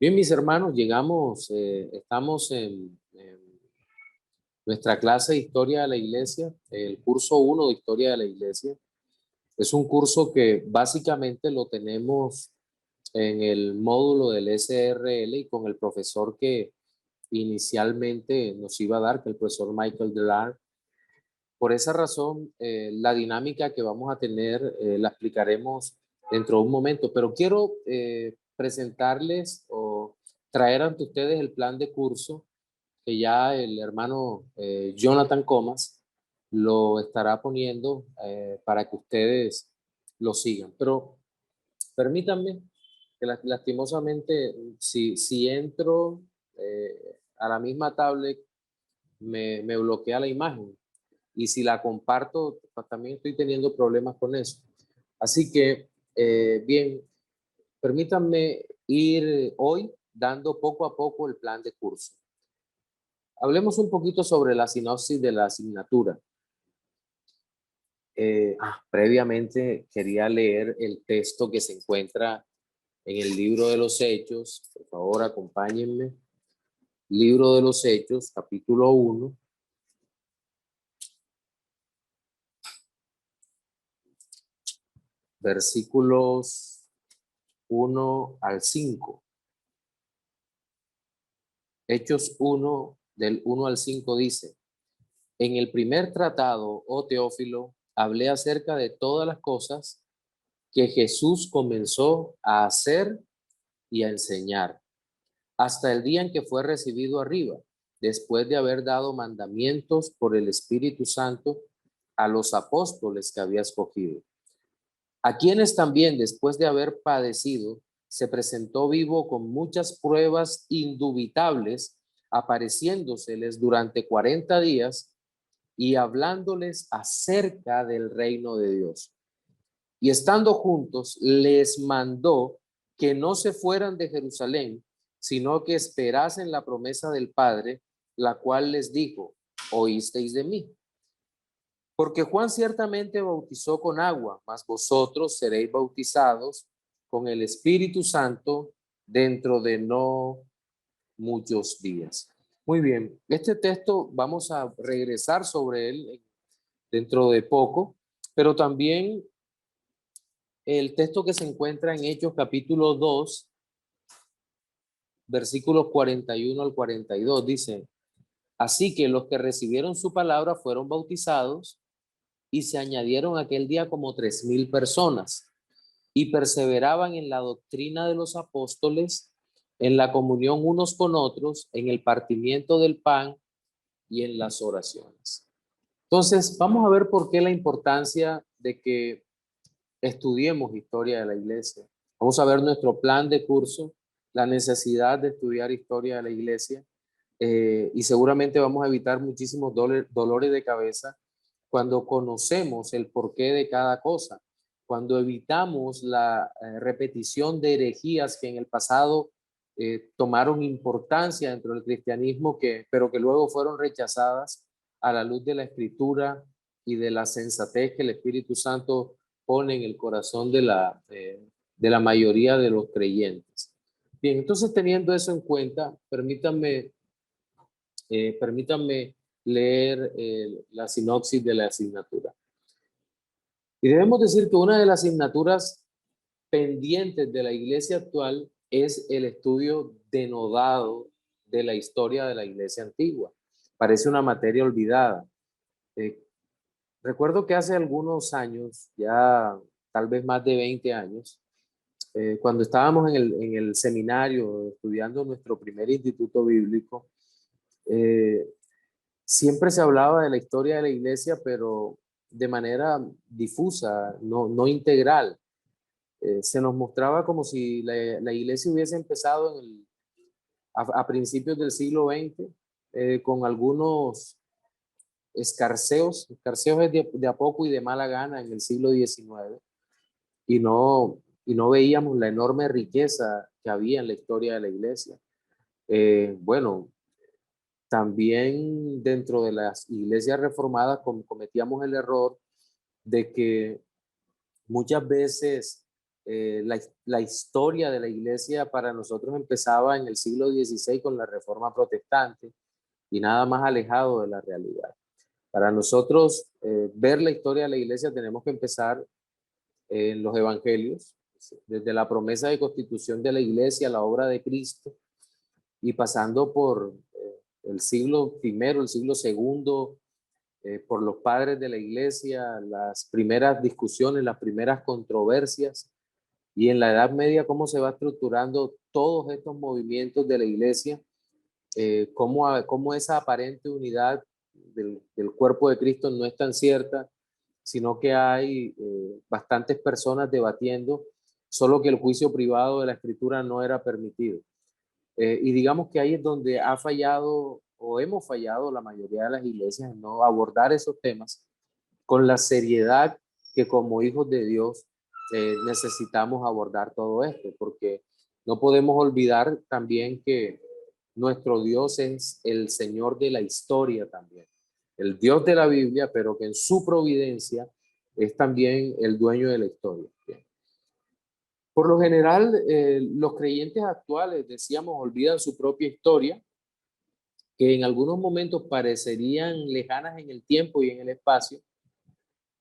Bien, mis hermanos, estamos en nuestra clase de Historia de la Iglesia, el curso 1 de Historia de la Iglesia. Es un curso que básicamente lo tenemos en el módulo del SRL y con el profesor que inicialmente nos iba a dar, que es el profesor Michael Delar. Por esa razón, la dinámica que vamos a tener la explicaremos dentro de un momento, pero quiero presentarles o traer ante ustedes el plan de curso que ya el hermano Jonathan Comas lo estará poniendo para que ustedes lo sigan. Pero permítanme que lastimosamente, si entro a la misma tablet, me bloquea la imagen. Y si la comparto, pues también estoy teniendo problemas con eso. Así que, bien, permítanme ir hoy dando poco a poco el plan de curso. Hablemos un poquito sobre la sinopsis de la asignatura. Previamente quería leer el texto que se encuentra en el libro de los Hechos. Por favor, acompáñenme. Libro de los Hechos, capítulo 1. Versículos 1 al 5. Hechos 1, del 1 al 5 dice: En el primer tratado, oh Teófilo, hablé acerca de todas las cosas que Jesús comenzó a hacer y a enseñar, hasta el día en que fue recibido arriba, después de haber dado mandamientos por el Espíritu Santo a los apóstoles que había escogido, a quienes también, después de haber padecido, se presentó vivo con muchas pruebas indubitables, apareciéndoseles durante 40 días y hablándoles acerca del reino de Dios. Y estando juntos, les mandó que no se fueran de Jerusalén, sino que esperasen la promesa del Padre, la cual les dijo: oísteis de mí. Porque Juan ciertamente bautizó con agua, mas vosotros seréis bautizados con el Espíritu Santo dentro de no muchos días. Muy bien, este texto vamos a regresar sobre él dentro de poco, pero también el texto que se encuentra en Hechos capítulo 2, versículos 41 al 42, dice: así que los que recibieron su palabra fueron bautizados, y se añadieron aquel día como 3,000 personas, y perseveraban en la doctrina de los apóstoles, en la comunión unos con otros, en el partimiento del pan y en las oraciones. Entonces, vamos a ver por qué la importancia de que estudiemos historia de la iglesia. Vamos a ver nuestro plan de curso, la necesidad de estudiar historia de la iglesia, y seguramente vamos a evitar muchísimos dolores de cabeza cuando conocemos el porqué de cada cosa, cuando evitamos la repetición de herejías que en el pasado tomaron importancia dentro del cristianismo, pero que luego fueron rechazadas a la luz de la escritura y de la sensatez que el Espíritu Santo pone en el corazón de la mayoría de los creyentes. Bien, entonces teniendo eso en cuenta, permítanme leer la sinopsis de la asignatura. Y debemos decir que una de las asignaturas pendientes de la iglesia actual es el estudio denodado de la historia de la iglesia antigua. Parece una materia olvidada. Eh, Recuerdo que hace algunos años, ya tal vez más de 20 años, cuando estábamos en el seminario estudiando nuestro primer instituto bíblico, eh, siempre se hablaba de la historia de la iglesia, pero de manera difusa, no integral. Se nos mostraba como si la iglesia hubiese empezado a principios del siglo XX, con algunos escarceos es de a poco y de mala gana en el siglo XIX, y no veíamos la enorme riqueza que había en la historia de la iglesia. Bueno, también dentro de las iglesias reformadas cometíamos el error de que muchas veces la historia de la iglesia para nosotros empezaba en el siglo XVI con la Reforma Protestante y nada más alejado de la realidad. Para nosotros ver la historia de la iglesia tenemos que empezar en los evangelios, desde la promesa de constitución de la iglesia, la obra de Cristo, y pasando por el siglo primero, el siglo segundo, por los padres de la iglesia, las primeras discusiones, las primeras controversias, y en la Edad Media cómo se va estructurando todos estos movimientos de la iglesia, cómo esa aparente unidad del cuerpo de Cristo no es tan cierta, sino que hay bastantes personas debatiendo, solo que el juicio privado de la escritura no era permitido. Y digamos que ahí es donde ha fallado o hemos fallado la mayoría de las iglesias en no abordar esos temas con la seriedad que como hijos de Dios necesitamos abordar todo esto, porque no podemos olvidar también que nuestro Dios es el Señor de la historia también, el Dios de la Biblia, pero que en su providencia es también el dueño de la historia. Por lo general, los creyentes actuales, decíamos, olvidan su propia historia, que en algunos momentos parecerían lejanas en el tiempo y en el espacio.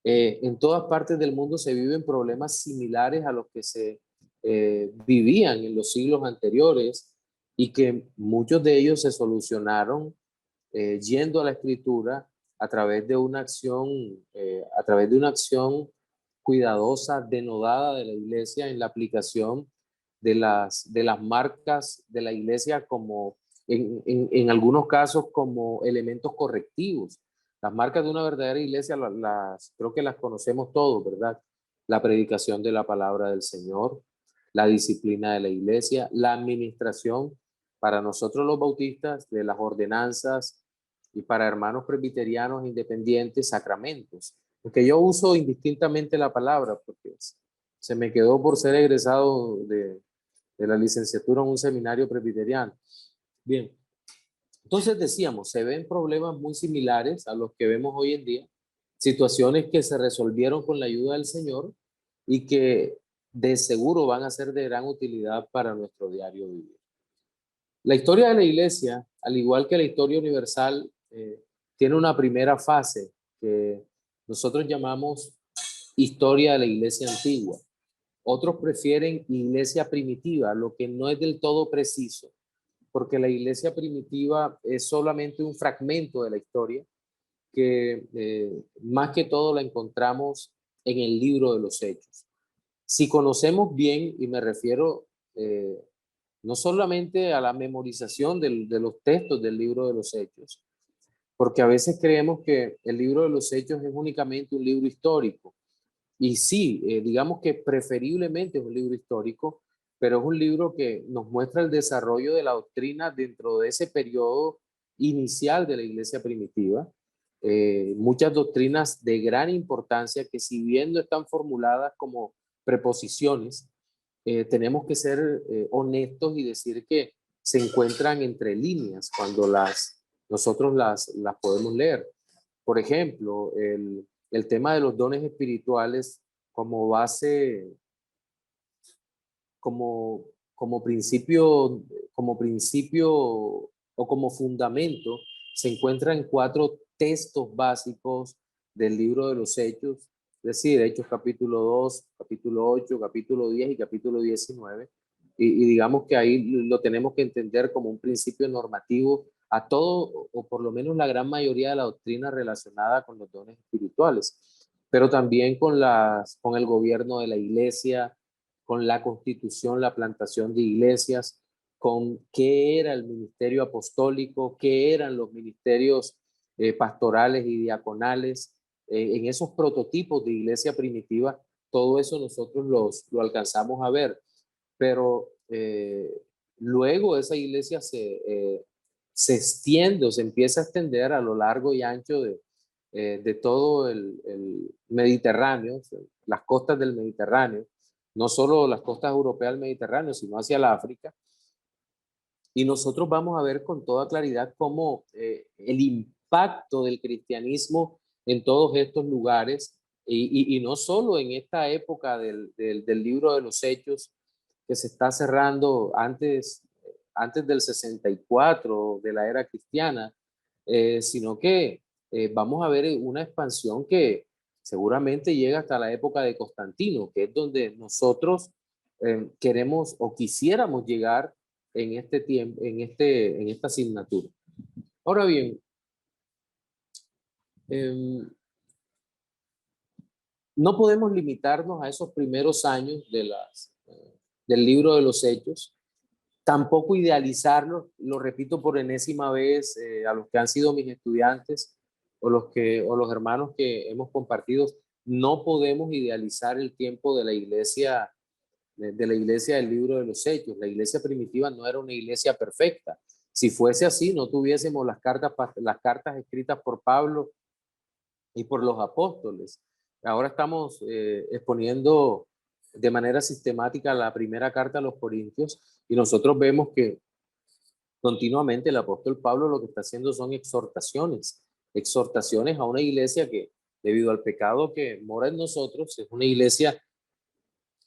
En todas partes del mundo se viven problemas similares a los que se vivían en los siglos anteriores y que muchos de ellos se solucionaron yendo a la escritura a través de una acción, cuidadosa, denodada de la iglesia en la aplicación de las marcas de la iglesia como en algunos casos como elementos correctivos. Las marcas de una verdadera iglesia creo que las conocemos todos, ¿verdad? La predicación de la palabra del Señor, la disciplina de la iglesia, la administración para nosotros los bautistas de las ordenanzas y para hermanos presbiterianos independientes, sacramentos. Porque yo uso indistintamente la palabra porque se me quedó por ser egresado de la licenciatura en un seminario presbiteriano. Bien, entonces decíamos, se ven problemas muy similares a los que vemos hoy en día, situaciones que se resolvieron con la ayuda del Señor y que de seguro van a ser de gran utilidad para nuestro diario vivir. La historia de la iglesia, al igual que la historia universal, tiene una primera fase que nosotros llamamos historia de la iglesia antigua. Otros prefieren iglesia primitiva, lo que no es del todo preciso, porque la iglesia primitiva es solamente un fragmento de la historia que más que todo la encontramos en el libro de los Hechos. Si conocemos bien, y me refiero no solamente a la memorización de los textos del libro de los Hechos, porque a veces creemos que el libro de los Hechos es únicamente un libro histórico. Y sí, digamos que preferiblemente es un libro histórico, pero es un libro que nos muestra el desarrollo de la doctrina dentro de ese periodo inicial de la iglesia primitiva. Muchas doctrinas de gran importancia que si bien no están formuladas como preposiciones, tenemos que ser honestos y decir que se encuentran entre líneas cuando nosotros las podemos leer. Por ejemplo, el tema de los dones espirituales como base, como, como principio o como fundamento, se encuentra en 4 textos básicos del libro de los Hechos, es decir, Hechos capítulo 2, capítulo 8, capítulo 10 y capítulo 19. Y digamos que ahí lo tenemos que entender como un principio normativo a todo, o por lo menos la gran mayoría de la doctrina relacionada con los dones espirituales, pero también con el gobierno de la iglesia, con la constitución, la plantación de iglesias, con qué era el ministerio apostólico, qué eran los ministerios pastorales y diaconales, en esos prototipos de iglesia primitiva, todo eso nosotros lo alcanzamos a ver, pero luego esa iglesia se extiende o se empieza a extender a lo largo y ancho de todo el Mediterráneo, las costas del Mediterráneo, no solo las costas europeas del Mediterráneo, sino hacia el África. Y nosotros vamos a ver con toda claridad cómo el impacto del cristianismo en todos estos lugares Y no solo en esta época del libro de los Hechos, que se está cerrando antes del 64 de la era cristiana, sino que vamos a ver una expansión que seguramente llega hasta la época de Constantino, que es donde nosotros queremos o quisiéramos llegar en este tiempo, en esta asignatura. Ahora bien, no podemos limitarnos a esos primeros años del libro de los Hechos, tampoco idealizarlo, lo repito por enésima vez a los que han sido mis estudiantes o los hermanos que hemos compartido, no podemos idealizar el tiempo de la iglesia, de la iglesia del libro de los Hechos. La iglesia primitiva no era una iglesia perfecta. Si fuese así, no tuviésemos las cartas escritas por Pablo y por los apóstoles. Ahora estamos exponiendo de manera sistemática la primera carta a los Corintios y nosotros vemos que continuamente el apóstol Pablo lo que está haciendo son exhortaciones a una iglesia que debido al pecado que mora en nosotros es una iglesia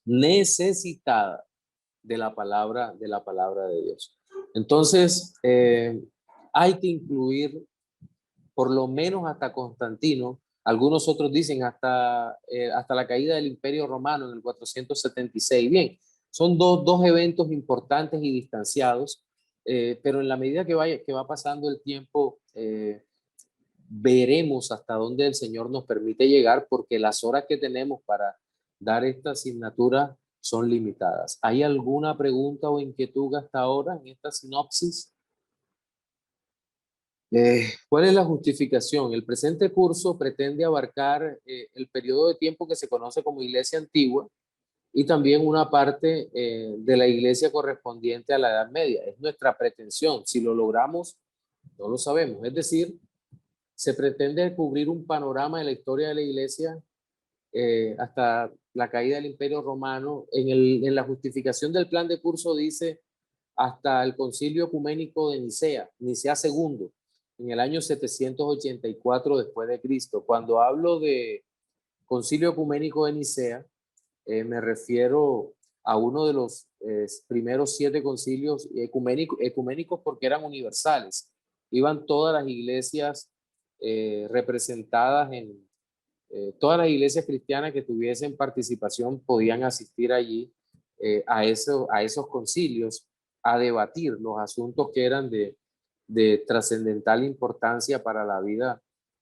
necesitada de la palabra de Dios. Entonces, hay que incluir por lo menos hasta Constantino, algunos otros dicen hasta la caída del Imperio Romano en el 476. Bien, son dos eventos importantes y distanciados, pero en la medida que va pasando el tiempo, veremos hasta dónde el Señor nos permite llegar, porque las horas que tenemos para dar esta asignatura son limitadas. ¿Hay alguna pregunta o inquietud hasta ahora en esta sinopsis? ¿Cuál es la justificación? El presente curso pretende abarcar el periodo de tiempo que se conoce como Iglesia Antigua y también una parte de la Iglesia correspondiente a la Edad Media. Es nuestra pretensión. Si lo logramos, no lo sabemos. Es decir, se pretende cubrir un panorama de la historia de la Iglesia hasta la caída del Imperio Romano. En la justificación del plan de curso dice hasta el Concilio Ecuménico de Nicea II, en el año 784 después de Cristo. Cuando hablo de Concilio Ecuménico de Nicea, me refiero a uno de los primeros 7 concilios ecuménicos porque eran universales. Iban todas las iglesias representadas todas las iglesias cristianas que tuviesen participación podían asistir allí a esos concilios a debatir los asuntos que eran de trascendental importancia para la vida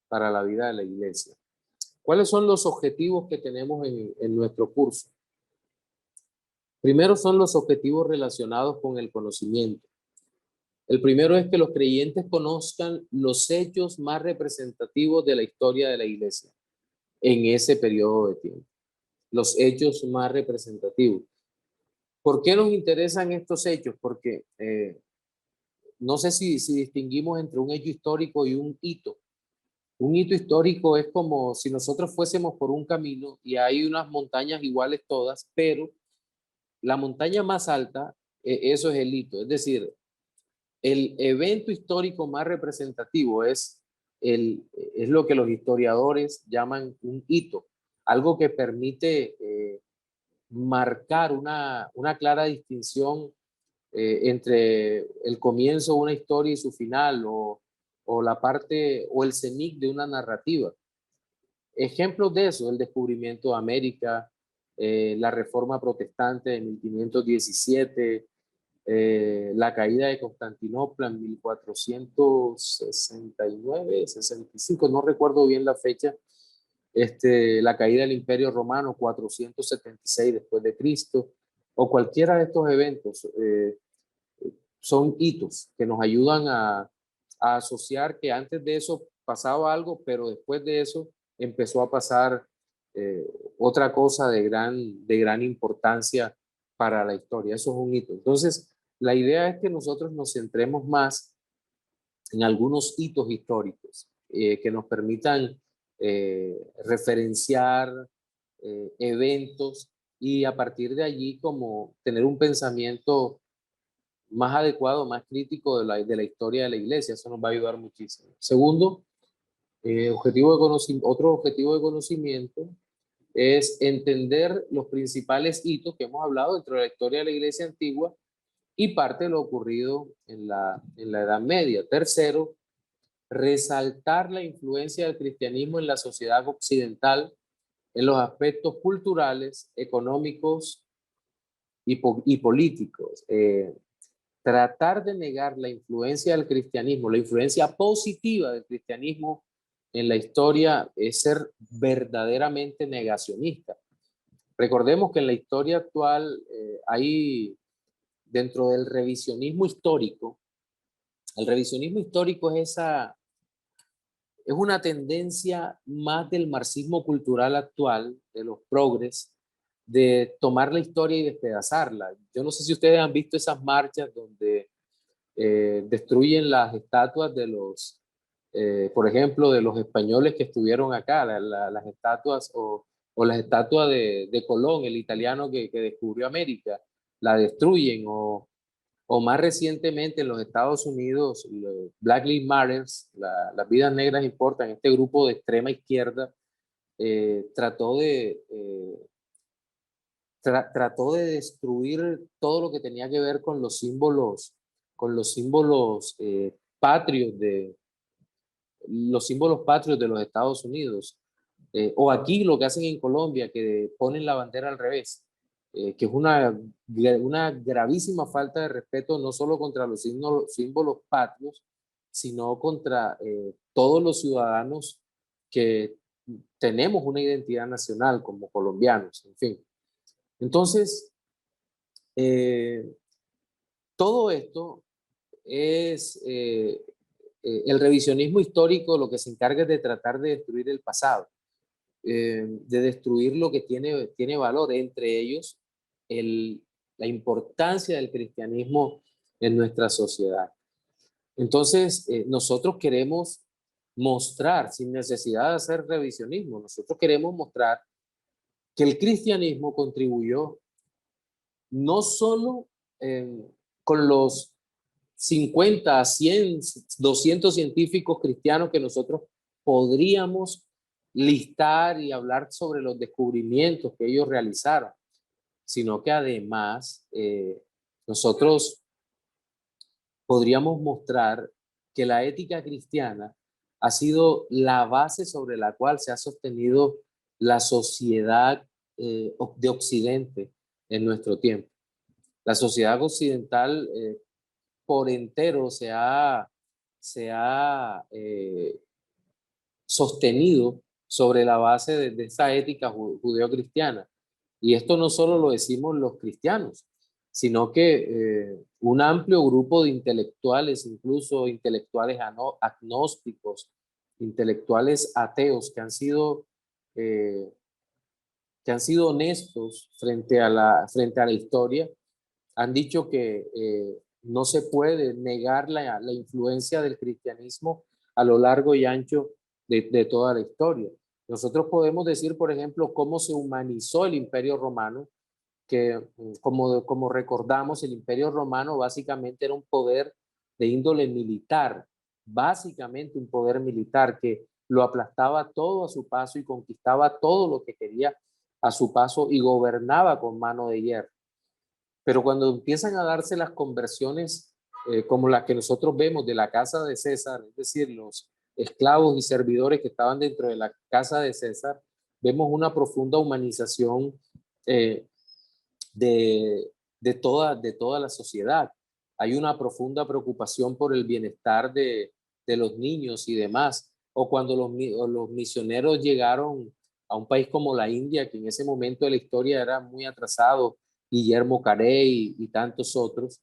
de la iglesia. ¿Cuáles son los objetivos que tenemos en nuestro curso? Primero son los objetivos relacionados con el conocimiento. El primero es que los creyentes conozcan los hechos más representativos de la historia de la iglesia en ese periodo de tiempo. Los hechos más representativos. ¿Por qué nos interesan estos hechos? Porque no sé si distinguimos entre un hecho histórico y un hito. Un hito histórico es como si nosotros fuésemos por un camino y hay unas montañas iguales todas, pero la montaña más alta, eso es el hito. Es decir, el evento histórico más representativo es lo que los historiadores llaman un hito, algo que permite marcar una clara distinción entre el comienzo de una historia y su final, o la parte o el cenit de una narrativa. Ejemplos de eso, el descubrimiento de América, la reforma protestante de 1517, la caída de Constantinopla en 1469, 65, no recuerdo bien la fecha, la caída del Imperio Romano, 476 después de Cristo, o cualquiera de estos eventos son hitos que nos ayudan a asociar que antes de eso pasaba algo, pero después de eso empezó a pasar otra cosa de gran importancia para la historia. Eso es un hito. Entonces, la idea es que nosotros nos centremos más en algunos hitos históricos que nos permitan referenciar eventos y a partir de allí como tener un pensamiento más adecuado, más crítico de la historia de la iglesia. Eso nos va a ayudar muchísimo. Segundo, otro objetivo de conocimiento es entender los principales hitos que hemos hablado dentro de la historia de la Iglesia antigua y parte de lo ocurrido en la Edad Media. Tercero, resaltar la influencia del cristianismo en la sociedad occidental en los aspectos culturales, económicos y políticos. Tratar de negar la influencia del cristianismo, la influencia positiva del cristianismo en la historia es ser verdaderamente negacionista. Recordemos que en la historia actual hay, dentro del revisionismo histórico, el revisionismo histórico es una tendencia más del marxismo cultural actual, de los progres, de tomar la historia y despedazarla. Yo no sé si ustedes han visto esas marchas donde destruyen las estatuas de por ejemplo, de los españoles que estuvieron acá, las estatuas o las estatuas de Colón, el italiano que descubrió América, la destruyen o más recientemente en los Estados Unidos, Black Lives Matter, las vidas negras importan, este grupo de extrema izquierda trató trató de destruir todo lo que tenía que ver con los símbolos patrios los símbolos patrios de los Estados Unidos. O aquí lo que hacen en Colombia, que ponen la bandera al revés, que es una gravísima falta de respeto no solo contra los símbolos patrios, sino contra todos los ciudadanos que tenemos una identidad nacional como colombianos, en fin. Entonces, todo esto es el revisionismo histórico, lo que se encarga es de tratar de destruir el pasado, de destruir lo que tiene valor, entre ellos la importancia del cristianismo en nuestra sociedad. Entonces, nosotros queremos mostrar, sin necesidad de hacer revisionismo, nosotros queremos mostrar que el cristianismo contribuyó no solo con los 50, 100, 200 científicos cristianos que nosotros podríamos listar y hablar sobre los descubrimientos que ellos realizaron, sino que además nosotros podríamos mostrar que la ética cristiana ha sido la base sobre la cual se ha sostenido la sociedad de Occidente en nuestro tiempo. La sociedad occidental por entero se ha sostenido sobre la base de esa ética judeocristiana. Y esto no solo lo decimos los cristianos, sino que un amplio grupo de intelectuales, incluso intelectuales agnósticos, intelectuales ateos eh, que han sido honestos frente a la historia, han dicho que no se puede negar la influencia del cristianismo a lo largo y ancho de toda la historia. Nosotros podemos decir, por ejemplo, cómo se humanizó el Imperio Romano, que como recordamos, el Imperio Romano básicamente era un poder de índole militar, básicamente un poder militar que lo aplastaba todo a su paso y conquistaba todo lo que quería a su paso y gobernaba con mano de hierro. Pero cuando empiezan a darse las conversiones como las que nosotros vemos de la casa de César, es decir, los esclavos y servidores que estaban dentro de la casa de César, vemos una profunda humanización eh, de toda la sociedad. Hay una profunda preocupación por el bienestar de los niños y demás. O cuando los misioneros llegaron a un país como la India, que en ese momento de la historia era muy atrasado, Guillermo Carey y tantos otros,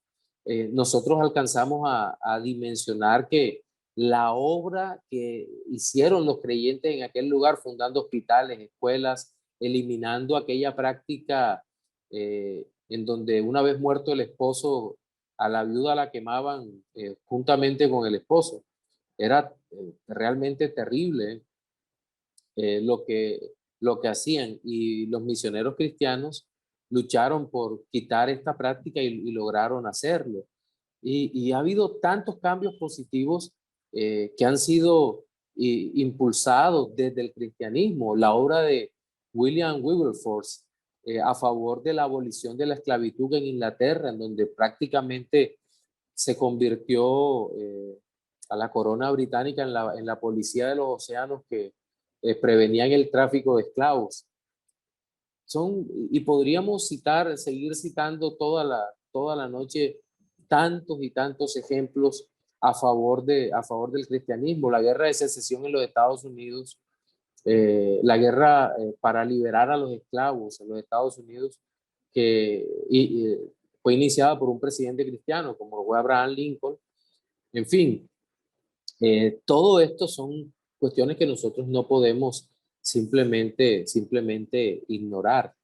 nosotros alcanzamos a dimensionar que la obra que hicieron los creyentes en aquel lugar, fundando hospitales, escuelas, eliminando aquella práctica en donde una vez muerto el esposo, a la viuda la quemaban juntamente con el esposo. Era realmente terrible lo que hacían, y los misioneros cristianos lucharon por quitar esta práctica y lograron hacerlo. Y ha habido tantos cambios positivos que han sido impulsados desde el cristianismo. La obra William Wilberforce, a favor de la abolición de la esclavitud en Inglaterra, en donde prácticamente se convirtió a la corona británica en la policía de los océanos que prevenían el tráfico de esclavos. Y podríamos seguir citando toda la noche tantos y tantos ejemplos a favor del cristianismo. La guerra de secesión en los Estados Unidos, la guerra para liberar a los esclavos en los Estados Unidos, que fue iniciada por un presidente cristiano como fue Abraham Lincoln. En fin, todo esto son cuestiones que nosotros no podemos simplemente ignorar,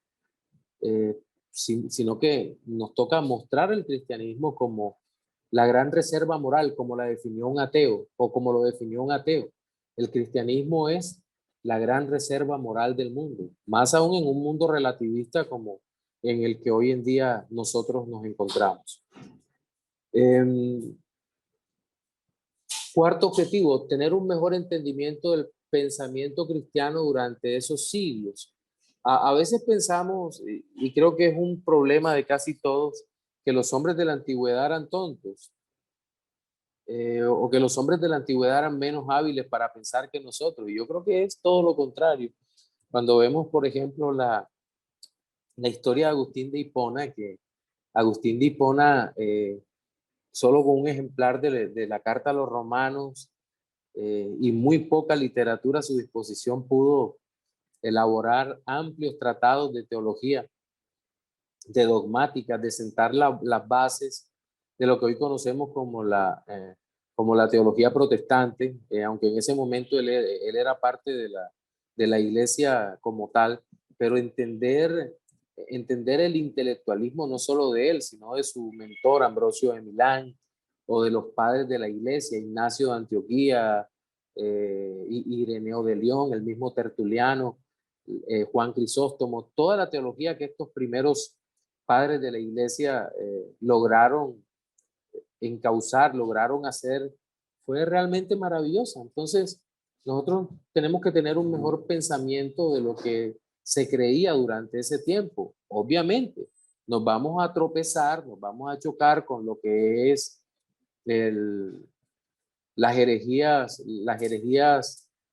sino que nos toca mostrar el cristianismo como la gran reserva moral, como la definió un ateo o como lo definió un ateo. El cristianismo es la gran reserva moral del mundo, más aún en un mundo relativista como en el que hoy en día nosotros nos encontramos. Cuarto objetivo, tener un mejor entendimiento del pensamiento cristiano durante esos siglos. A veces pensamos, y creo que es un problema de casi todos, que los hombres de la antigüedad eran tontos, o que los hombres de la antigüedad eran menos hábiles para pensar que nosotros. Y yo creo que es todo lo contrario. Cuando vemos, por ejemplo, la historia de Agustín de Hipona, que Agustín de Hipona, solo con un ejemplar de la Carta a los Romanos y muy poca literatura a su disposición, pudo elaborar amplios tratados de teología, de dogmática, de sentar las bases de lo que hoy conocemos como la teología protestante, aunque en ese momento él era parte de la iglesia como tal, pero entender el intelectualismo no solo de él, sino de su mentor Ambrosio de Milán, o de los padres de la iglesia, Ignacio de Antioquía, Ireneo de León, el mismo Tertuliano, Juan Crisóstomo, toda la teología que estos primeros padres de la iglesia lograron encauzar, lograron hacer, fue realmente maravillosa. Entonces, nosotros tenemos que tener un mejor pensamiento de lo que se creía durante ese tiempo. Obviamente, nos vamos a tropezar, nos vamos a chocar con lo que es las herejías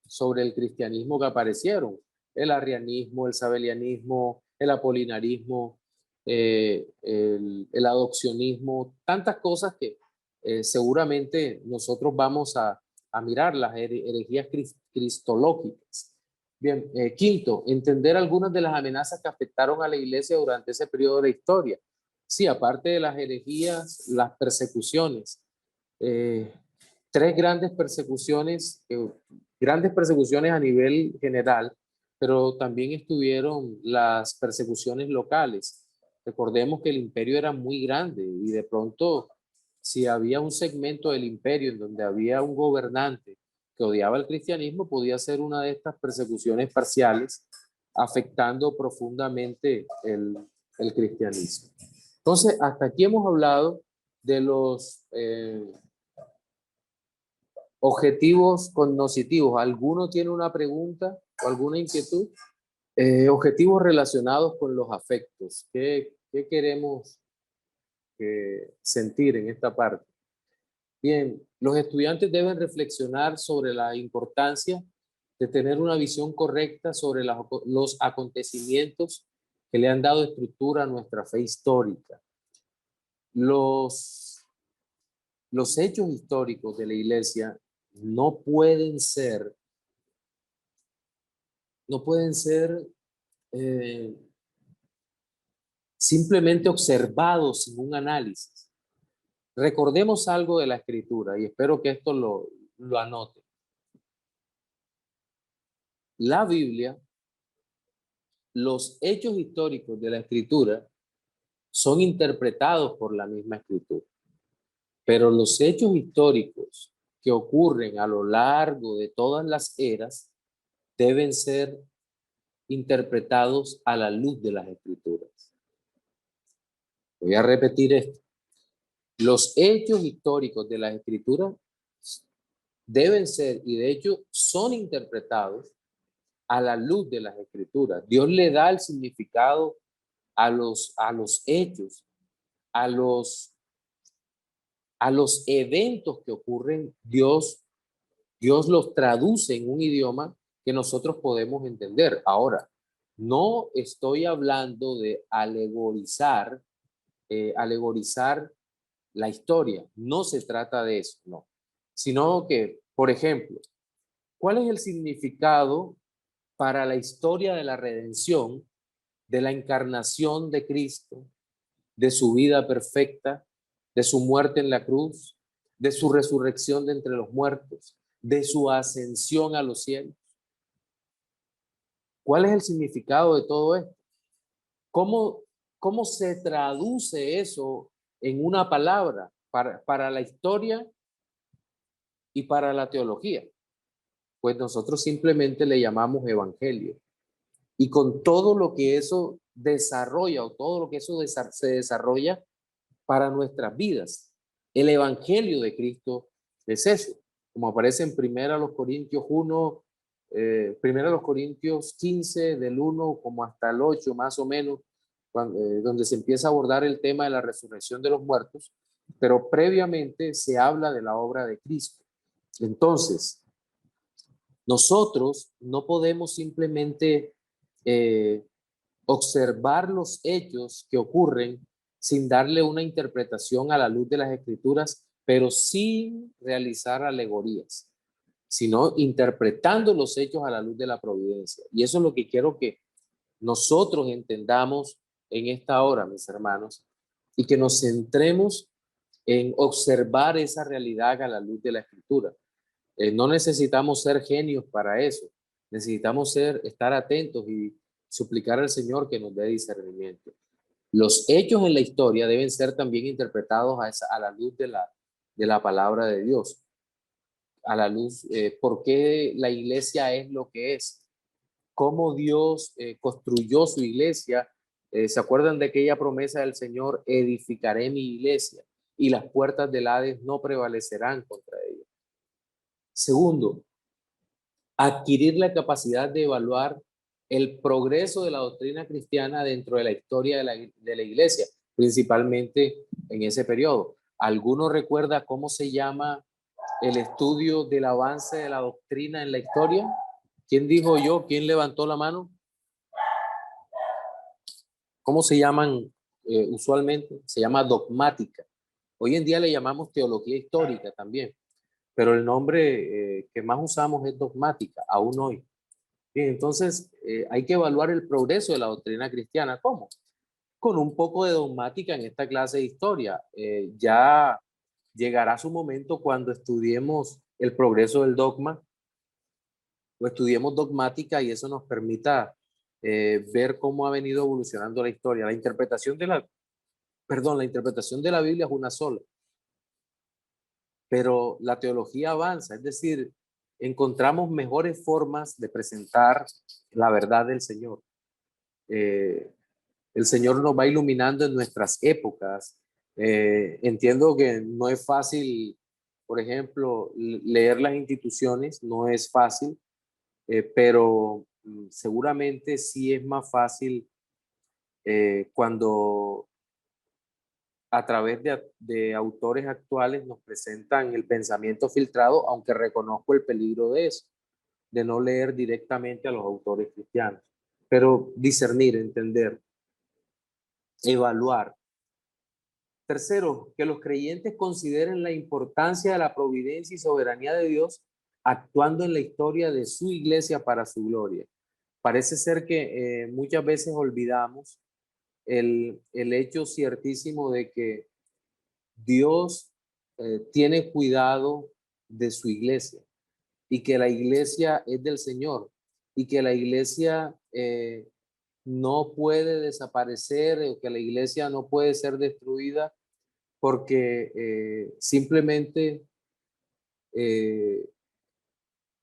sobre el cristianismo que aparecieron, el arrianismo, el sabelianismo, el apolinarismo, el adopcionismo, tantas cosas que seguramente nosotros vamos a mirar, las herejías cristológicas. Bien, quinto, entender algunas de las amenazas que afectaron a la iglesia durante ese periodo de la historia. Sí, aparte de las herejías, las persecuciones. Tres grandes persecuciones a nivel general, pero también estuvieron las persecuciones locales. Recordemos que el imperio era muy grande y de pronto, si había un segmento del imperio en donde había un gobernante que odiaba el cristianismo, podía ser una de estas persecuciones parciales, afectando profundamente el cristianismo. Entonces, hasta aquí hemos hablado de los objetivos cognitivos. ¿Alguno tiene una pregunta o alguna inquietud? Objetivos relacionados con los afectos. ¿Qué queremos sentir en esta parte? Bien, los estudiantes deben reflexionar sobre la importancia de tener una visión correcta sobre los acontecimientos que le han dado estructura a nuestra fe histórica. Los hechos históricos de la iglesia no pueden ser simplemente observados sin un análisis. Recordemos algo de la escritura y espero que esto lo anote. La Biblia, los hechos históricos de la escritura son interpretados por la misma escritura, pero los hechos históricos que ocurren a lo largo de todas las eras deben ser interpretados a la luz de las escrituras. Voy a repetir esto. Los hechos históricos de las escrituras deben ser, y de hecho son interpretados a la luz de las Escrituras. Dios le da el significado a los hechos, a los eventos que ocurren. Dios los traduce en un idioma que nosotros podemos entender. Ahora, no estoy hablando de alegorizar la historia. No se trata de eso, no. Sino que, por ejemplo, ¿cuál es el significado para la historia de la redención, de la encarnación de Cristo, de su vida perfecta, de su muerte en la cruz, de su resurrección de entre los muertos, de su ascensión a los cielos? ¿Cuál es el significado de todo esto? ¿Cómo, cómo se traduce eso en una palabra para la historia y para la teología? Pues nosotros simplemente le llamamos evangelio. Y con todo lo que eso desarrolla o todo lo que eso se desarrolla para nuestras vidas. El evangelio de Cristo es eso, como aparece en 1 Corintios 1, 1 Corintios 15, del 1 como hasta el 8 más o menos, donde se empieza a abordar el tema de la resurrección de los muertos, pero previamente se habla de la obra de Cristo. Entonces, nosotros no podemos simplemente observar los hechos que ocurren sin darle una interpretación a la luz de las Escrituras, pero sin realizar alegorías, sino interpretando los hechos a la luz de la providencia. Y eso es lo que quiero que nosotros entendamos en esta hora, mis hermanos, y que nos centremos en observar esa realidad a la luz de la Escritura. No necesitamos ser genios para eso. Necesitamos estar atentos y suplicar al Señor que nos dé discernimiento. Los hechos en la historia deben ser también interpretados a la luz de la palabra de Dios, a la luz, por qué la iglesia es lo que es, cómo Dios construyó su iglesia. ¿Se acuerdan de aquella promesa del Señor? Edificaré mi iglesia y las puertas del Hades no prevalecerán contra ella. Segundo, adquirir la capacidad de evaluar el progreso de la doctrina cristiana dentro de la historia de la iglesia, principalmente en ese periodo. ¿Alguno recuerda cómo se llama el estudio del avance de la doctrina en la historia? ¿Quién dijo yo? ¿Quién levantó la mano? ¿Cómo se llaman usualmente? Se llama dogmática. Hoy en día le llamamos teología histórica también, pero el nombre que más usamos es dogmática, aún hoy. Bien, entonces hay que evaluar el progreso de la doctrina cristiana. ¿Cómo? Con un poco de dogmática en esta clase de historia. Ya llegará su momento cuando estudiemos el progreso del dogma o estudiemos dogmática y eso nos permita ver cómo ha venido evolucionando la historia. La interpretación de la Biblia es una sola, pero la teología avanza, es decir, encontramos mejores formas de presentar la verdad del Señor. El Señor nos va iluminando en nuestras épocas. Entiendo que no es fácil, por ejemplo, leer las instituciones, no es fácil, pero seguramente sí es más fácil cuando a través de autores actuales nos presentan el pensamiento filtrado, aunque reconozco el peligro de eso, de no leer directamente a los autores cristianos, pero discernir, entender, evaluar. Tercero, que los creyentes consideren la importancia de la providencia y soberanía de Dios actuando en la historia de su iglesia para su gloria. Parece ser que muchas veces olvidamos el hecho ciertísimo de que Dios tiene cuidado de su iglesia y que la iglesia es del Señor y que la iglesia no puede desaparecer o que la iglesia no puede ser destruida porque simplemente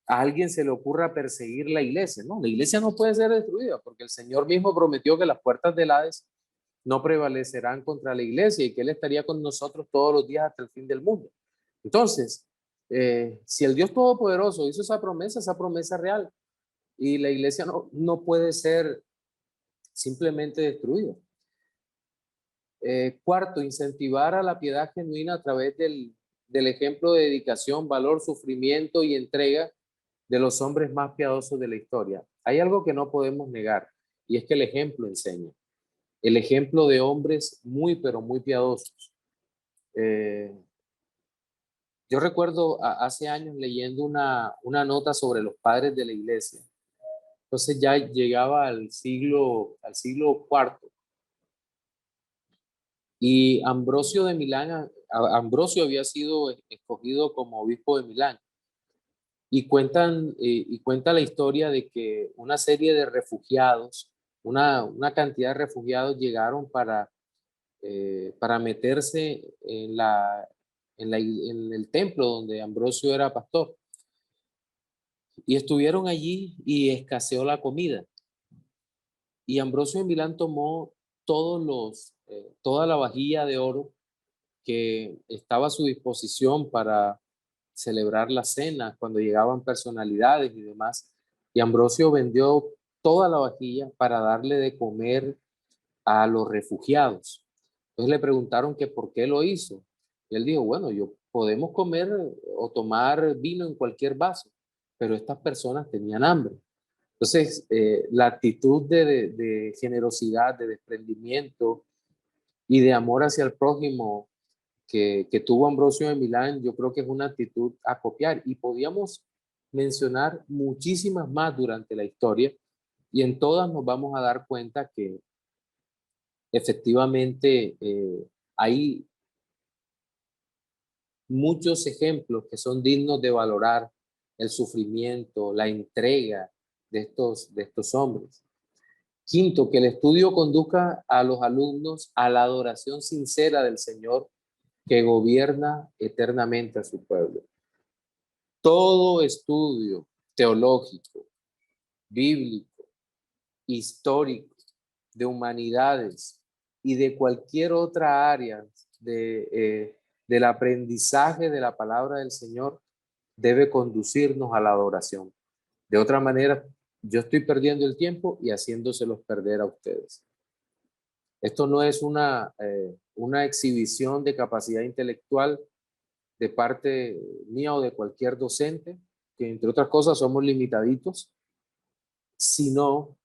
a alguien se le ocurra perseguir la iglesia. No, la iglesia no puede ser destruida porque el Señor mismo prometió que las puertas del Hades no prevalecerán contra la iglesia y que Él estaría con nosotros todos los días hasta el fin del mundo. Entonces, si el Dios Todopoderoso hizo esa promesa es real. Y la iglesia no puede ser simplemente destruida. Cuarto, incentivar a la piedad genuina a través del ejemplo de dedicación, valor, sufrimiento y entrega de los hombres más piadosos de la historia. Hay algo que no podemos negar, y es que el ejemplo enseña. El ejemplo de hombres muy, pero muy piadosos. Yo recuerdo hace años leyendo una nota sobre los padres de la iglesia. Entonces ya llegaba al siglo cuarto. Y Ambrosio de Milán, Ambrosio había sido escogido como obispo de Milán. Y cuenta la historia de que una serie de refugiados, una cantidad de refugiados llegaron para meterse en el templo donde Ambrosio era pastor. Y estuvieron allí y escaseó la comida. Y Ambrosio de Milán tomó toda la vajilla de oro que estaba a su disposición para celebrar la cena cuando llegaban personalidades y demás. Y Ambrosio vendió toda la vajilla para darle de comer a los refugiados. Entonces le preguntaron que por qué lo hizo. Y él dijo, bueno, podemos comer o tomar vino en cualquier vaso, pero estas personas tenían hambre. Entonces, la actitud de generosidad, de desprendimiento y de amor hacia el prójimo que tuvo Ambrosio de Milán, yo creo que es una actitud a copiar. Y podíamos mencionar muchísimas más durante la historia y en todas nos vamos a dar cuenta que efectivamente hay muchos ejemplos que son dignos de valorar el sufrimiento, la entrega de estos hombres. Quinto, que el estudio conduzca a los alumnos a la adoración sincera del Señor que gobierna eternamente a su pueblo. Todo estudio teológico, bíblico, histórico, de humanidades y de cualquier otra área del aprendizaje de la palabra del Señor debe conducirnos a la adoración. De otra manera, yo estoy perdiendo el tiempo y haciéndoselos perder a ustedes. Esto no es una exhibición de capacidad intelectual de parte mía o de cualquier docente, que entre otras cosas somos limitaditos, sino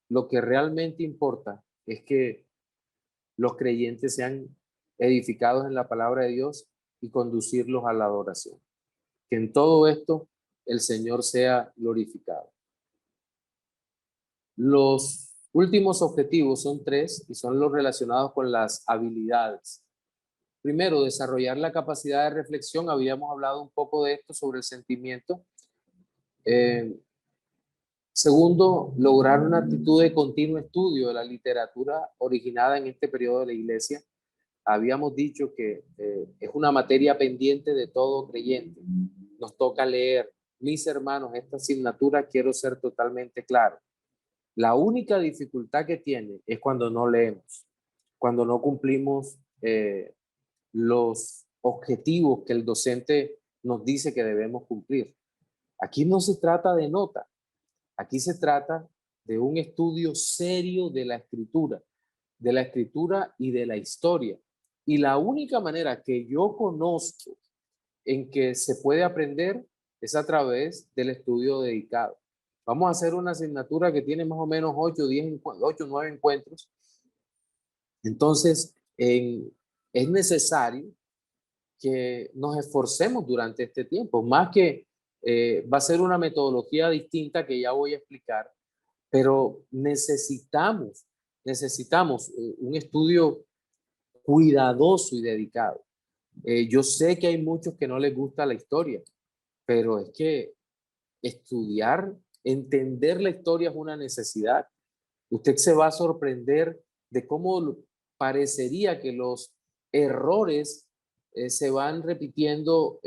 lo que realmente importa es que los creyentes sean edificados en la palabra de Dios y conducirlos a la adoración. Que en todo esto el Señor sea glorificado. Los últimos objetivos son tres y son los relacionados con las habilidades. Primero, desarrollar la capacidad de reflexión. Habíamos hablado un poco de esto sobre el sentimiento. Segundo, lograr una actitud de continuo estudio de la literatura originada en este periodo de la iglesia. Habíamos dicho que es una materia pendiente de todo creyente. Nos toca leer. Mis hermanos, esta asignatura quiero ser totalmente claro. La única dificultad que tiene es cuando no leemos, cuando no cumplimos los objetivos que el docente nos dice que debemos cumplir. Aquí no se trata de nota, aquí se trata de un estudio serio de la escritura y de la historia. Y la única manera que yo conozco en que se puede aprender es a través del estudio dedicado. Vamos a hacer una asignatura que tiene más o menos 8, 10, 8, 9 encuentros. Entonces, es necesario que nos esforcemos durante este tiempo, más que va a ser una metodología distinta que ya voy a explicar, pero necesitamos un estudio cuidadoso y dedicado. Yo sé que hay muchos que no les gusta la historia, pero es que estudiar, entender la historia es una necesidad. Usted se va a sorprender de cómo parecería que los errores se van repitiendo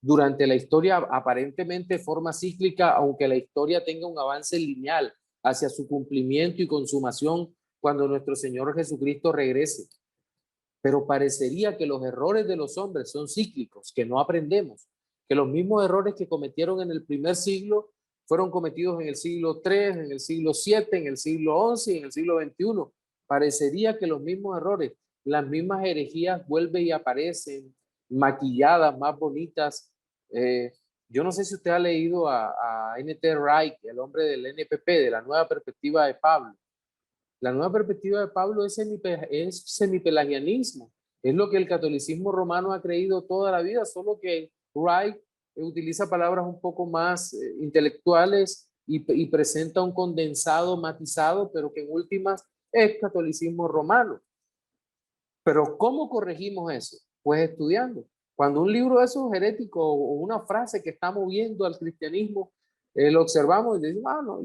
durante la historia, aparentemente de forma cíclica, aunque la historia tenga un avance lineal hacia su cumplimiento y consumación cuando nuestro Señor Jesucristo regrese. Pero parecería que los errores de los hombres son cíclicos, que no aprendemos, que los mismos errores que cometieron en el primer siglo fueron cometidos en el siglo III, en el siglo VII, en el siglo XI y en el siglo XXI. Parecería que los mismos errores, las mismas herejías vuelven y aparecen, maquilladas, más bonitas. Yo no sé si usted ha leído a N.T. Wright, el hombre del NPP, de la nueva perspectiva de Pablo. La nueva perspectiva de Pablo es semipelagianismo. Es lo que el catolicismo romano ha creído toda la vida, solo que Wright utiliza palabras un poco más intelectuales y presenta un condensado matizado, pero que en últimas es catolicismo romano. Pero ¿cómo corregimos eso? Pues estudiando. Cuando un libro de esos herético o una frase que está moviendo al cristianismo, lo observamos y decimos, ah, no,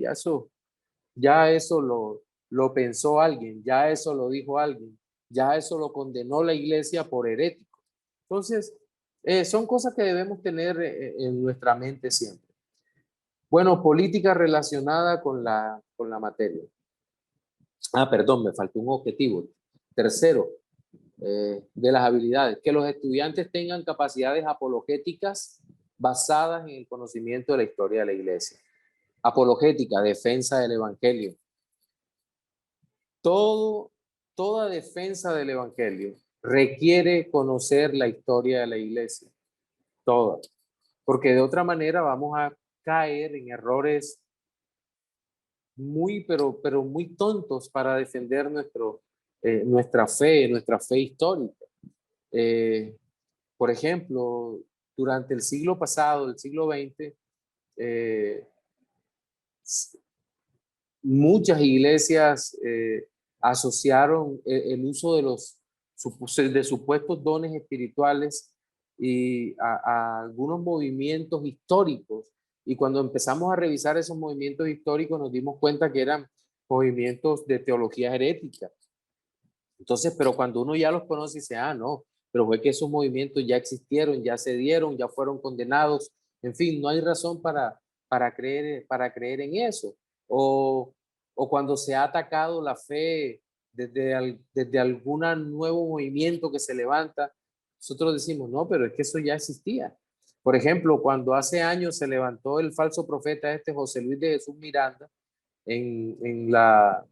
ya eso lo pensó alguien, ya eso lo dijo alguien, ya eso lo condenó la iglesia por herético. Entonces, son cosas que debemos tener en nuestra mente siempre. Bueno, política relacionada con la materia. Ah, perdón, me faltó un objetivo. Tercero, de las habilidades, que los estudiantes tengan capacidades apologéticas basadas en el conocimiento de la historia de la iglesia. Apologética, defensa del evangelio. Toda defensa del evangelio requiere conocer la historia de la iglesia. Toda. Porque de otra manera vamos a caer en errores pero muy tontos para defender nuestra fe histórica. Por ejemplo, durante el siglo pasado, el siglo XX, muchas iglesias asociaron el uso de supuestos dones espirituales y a algunos movimientos históricos. Y cuando empezamos a revisar esos movimientos históricos nos dimos cuenta que eran movimientos de teología herética. Entonces, pero cuando uno ya los conoce y dice, ah, no, pero fue que esos movimientos ya existieron, ya se dieron, ya fueron condenados. En fin, no hay razón para creer en eso. O cuando se ha atacado la fe desde algún nuevo movimiento que se levanta, nosotros decimos, no, pero es que eso ya existía. Por ejemplo, cuando hace años se levantó el falso profeta José Luis de Jesús Miranda en la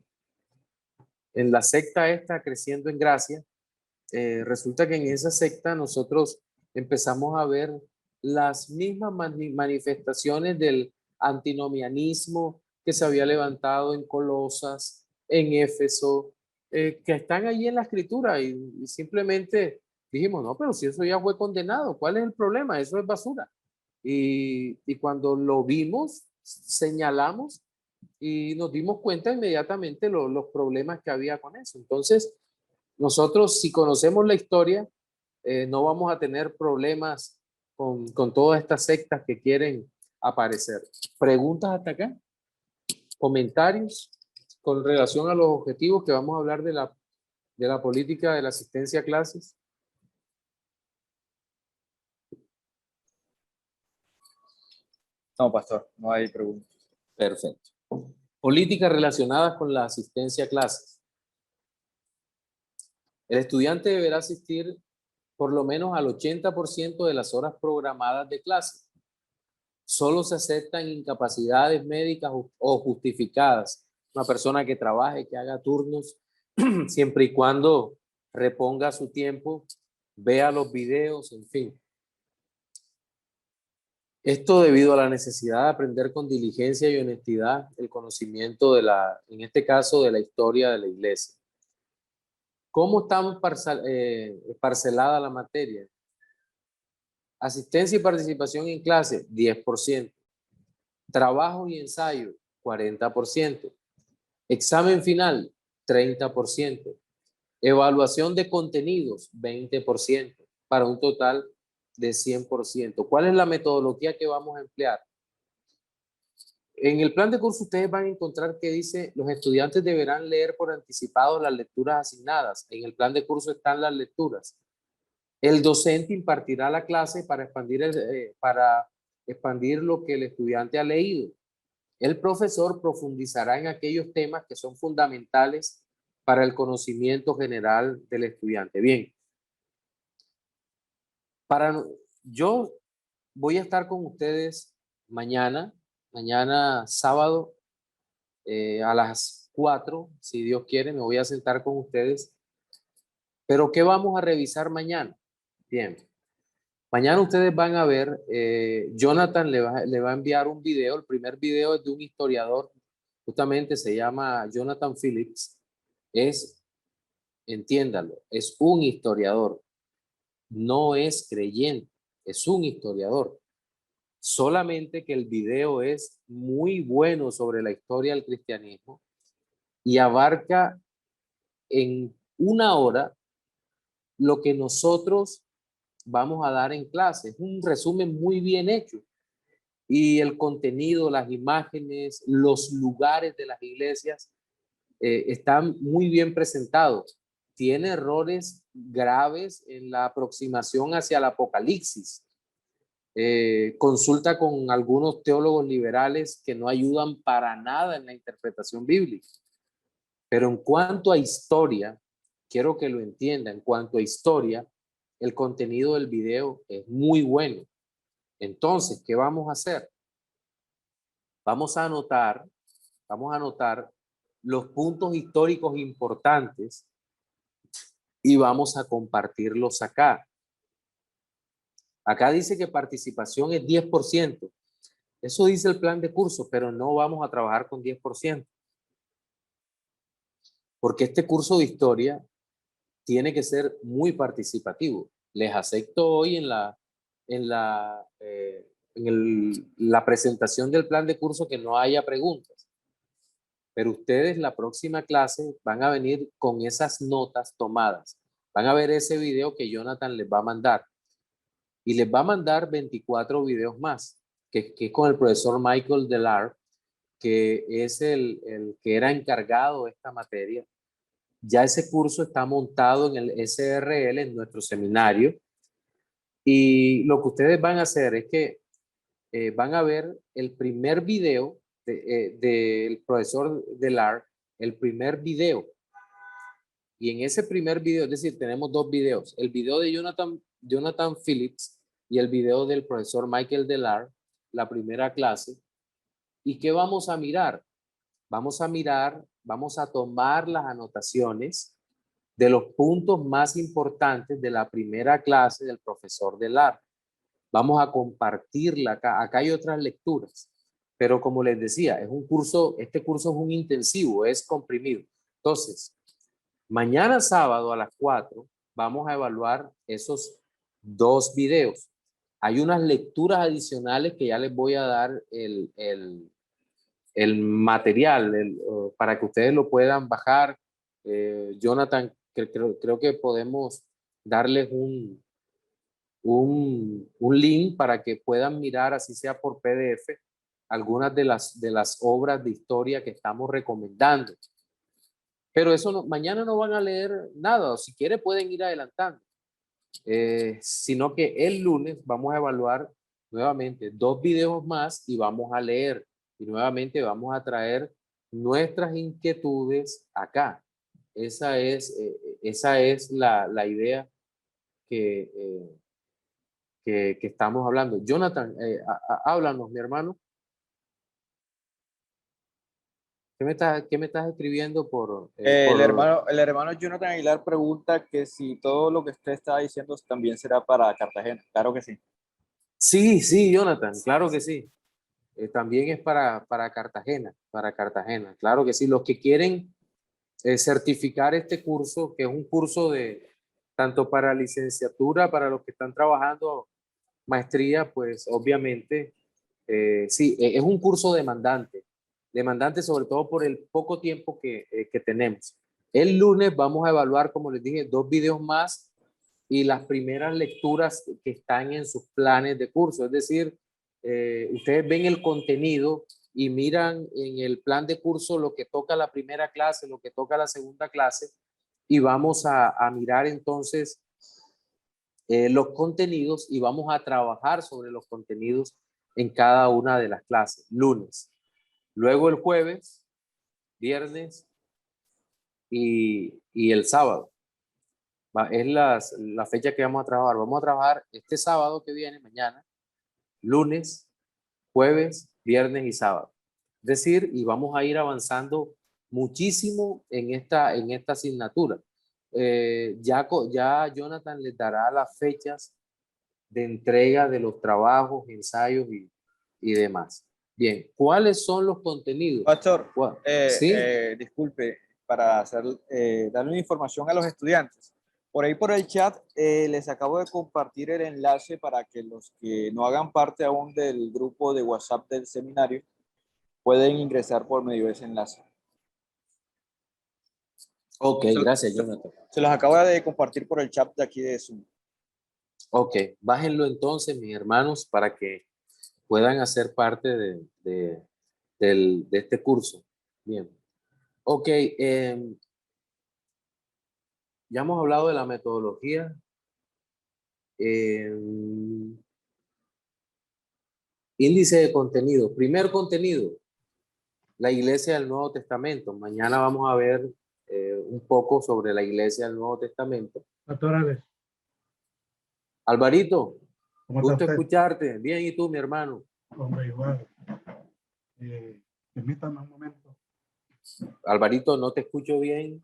secta esta Creciendo en Gracia, resulta que en esa secta nosotros empezamos a ver las mismas manifestaciones del antinomianismo que se había levantado en Colosas, en Éfeso, que están allí en la escritura y simplemente dijimos, no, pero si eso ya fue condenado, ¿cuál es el problema? Eso es basura. Y cuando lo vimos, señalamos y nos dimos cuenta inmediatamente los problemas que había con eso. Entonces, nosotros, si conocemos la historia, no vamos a tener problemas con todas estas sectas que quieren aparecer. ¿Preguntas hasta acá? ¿Comentarios con relación a los objetivos que vamos a hablar de la política de la asistencia a clases? No, pastor, no hay preguntas. Perfecto. Políticas relacionadas con la asistencia a clases. El estudiante deberá asistir por lo menos al 80% de las horas programadas de clase. Solo se aceptan incapacidades médicas o justificadas. Una persona que trabaje, que haga turnos, siempre y cuando reponga su tiempo, vea los videos, en fin. Esto debido a la necesidad de aprender con diligencia y honestidad el conocimiento en este caso, de la historia de la iglesia. ¿Cómo estamos parcelada la materia? Asistencia y participación en clase, 10%. Trabajo y ensayo, 40%. Examen final, 30%. Evaluación de contenidos, 20%, para un total de 100%. ¿Cuál es la metodología que vamos a emplear? En el plan de curso ustedes van a encontrar que dice, los estudiantes deberán leer por anticipado las lecturas asignadas. En el plan de curso están las lecturas. El docente impartirá la clase para expandir lo que el estudiante ha leído. El profesor profundizará en aquellos temas que son fundamentales para el conocimiento general del estudiante. Bien, yo voy a estar con ustedes mañana Mañana sábado a las 4, si Dios quiere, me voy a sentar con ustedes. Pero ¿qué vamos a revisar mañana? Bien, mañana ustedes van a ver, Jonathan le va a enviar un video. El primer video es de un historiador, justamente se llama Jonathan Phillips. Entiéndalo, es un historiador, no es creyente, es un historiador. Solamente que el video es muy bueno sobre la historia del cristianismo y abarca en una hora lo que nosotros vamos a dar en clase. Es un resumen muy bien hecho. Y el contenido, las imágenes, los lugares de las iglesias están muy bien presentados. Tiene errores graves en la aproximación hacia el Apocalipsis. Consulta con algunos teólogos liberales que no ayudan para nada en la interpretación bíblica. Pero en cuanto a historia, quiero que lo entienda, en cuanto a historia, el contenido del video es muy bueno. Entonces, ¿qué vamos a hacer? Vamos a anotar los puntos históricos importantes y vamos a compartirlos acá. Acá dice que participación es 10%. Eso dice el plan de curso, pero no vamos a trabajar con 10%. Porque este curso de historia tiene que ser muy participativo. Les acepto hoy la presentación del plan de curso que no haya preguntas, pero ustedes la próxima clase van a venir con esas notas tomadas. Van a ver ese video que Jonathan les va a mandar y les va a mandar 24 videos más, que es con el profesor Michael Delar, que es el que era encargado de esta materia. Ya ese curso está montado en el SRL, en nuestro seminario, y lo que ustedes van a hacer es que van a ver el primer video del profesor Delar, el primer video. Y en ese primer video, es decir, tenemos dos videos, el video de Jonathan Phillips y el video del profesor Michael Delar, la primera clase. ¿Y qué vamos a mirar? Vamos a tomar las anotaciones de los puntos más importantes de la primera clase del profesor Delar. Vamos a compartirla acá. Acá hay otras lecturas, pero como les decía, este curso es un intensivo, es comprimido. Entonces, mañana sábado a las 4 vamos a evaluar esos dos videos. Hay unas lecturas adicionales que ya les voy a dar el material para que ustedes lo puedan bajar. Jonathan, creo que podemos darles un link para que puedan mirar, así sea por PDF, algunas de las obras de historia que estamos recomendando. Pero eso no, mañana no van a leer nada, o si quieren pueden ir adelantando. Sino que el lunes vamos a evaluar nuevamente dos videos más y vamos a leer. Y nuevamente vamos a traer nuestras inquietudes acá. Esa es la idea que, que estamos hablando. Jonathan, háblanos, mi hermano. Qué me estás escribiendo El hermano Jonathan Aguilar pregunta que si todo lo que usted está diciendo también será para Cartagena. Claro que sí. Sí, sí, Jonathan, claro que sí. También es para Cartagena, claro que sí. Los que quieren certificar este curso, que es un curso de tanto para licenciatura, para los que están trabajando maestría, pues obviamente sí, es un curso demandante sobre todo por el poco tiempo que tenemos. El lunes vamos a evaluar, como les dije, dos videos más y las primeras lecturas que están en sus planes de curso. Es decir, ustedes ven el contenido y miran en el plan de curso lo que toca la primera clase, lo que toca la segunda clase, y vamos a mirar entonces los contenidos y vamos a trabajar sobre los contenidos en cada una de las clases, lunes. Luego el jueves, viernes y el sábado. Es la fecha que vamos a trabajar. Vamos a trabajar este sábado que viene, mañana, lunes, jueves, viernes y sábado. Es decir, y vamos a ir avanzando muchísimo en esta asignatura. Ya Jonathan les dará las fechas de entrega de los trabajos, ensayos y demás. Bien, ¿cuáles son los contenidos? Pastor, ¿Sí? disculpe, para darle una información a los estudiantes. Por ahí por el chat les acabo de compartir el enlace para que los que no hagan parte aún del grupo de WhatsApp del seminario pueden ingresar por medio de ese enlace. Ok, gracias, Jonathan. Se los acabo de compartir por el chat de aquí de Zoom. Ok, bájenlo entonces, mis hermanos, para que puedan hacer parte de este curso. Bien. Ok, ya hemos hablado de la metodología. Índice de contenido. Primer contenido, la iglesia del Nuevo Testamento. Mañana vamos a ver un poco sobre la iglesia del Nuevo Testamento. Doctor Alex, Alvarito, ¿cómo gusto está usted? escucharte. Bien, ¿y tú, mi hermano? Hombre, igual. Permítame un momento. Alvarito, no te escucho bien.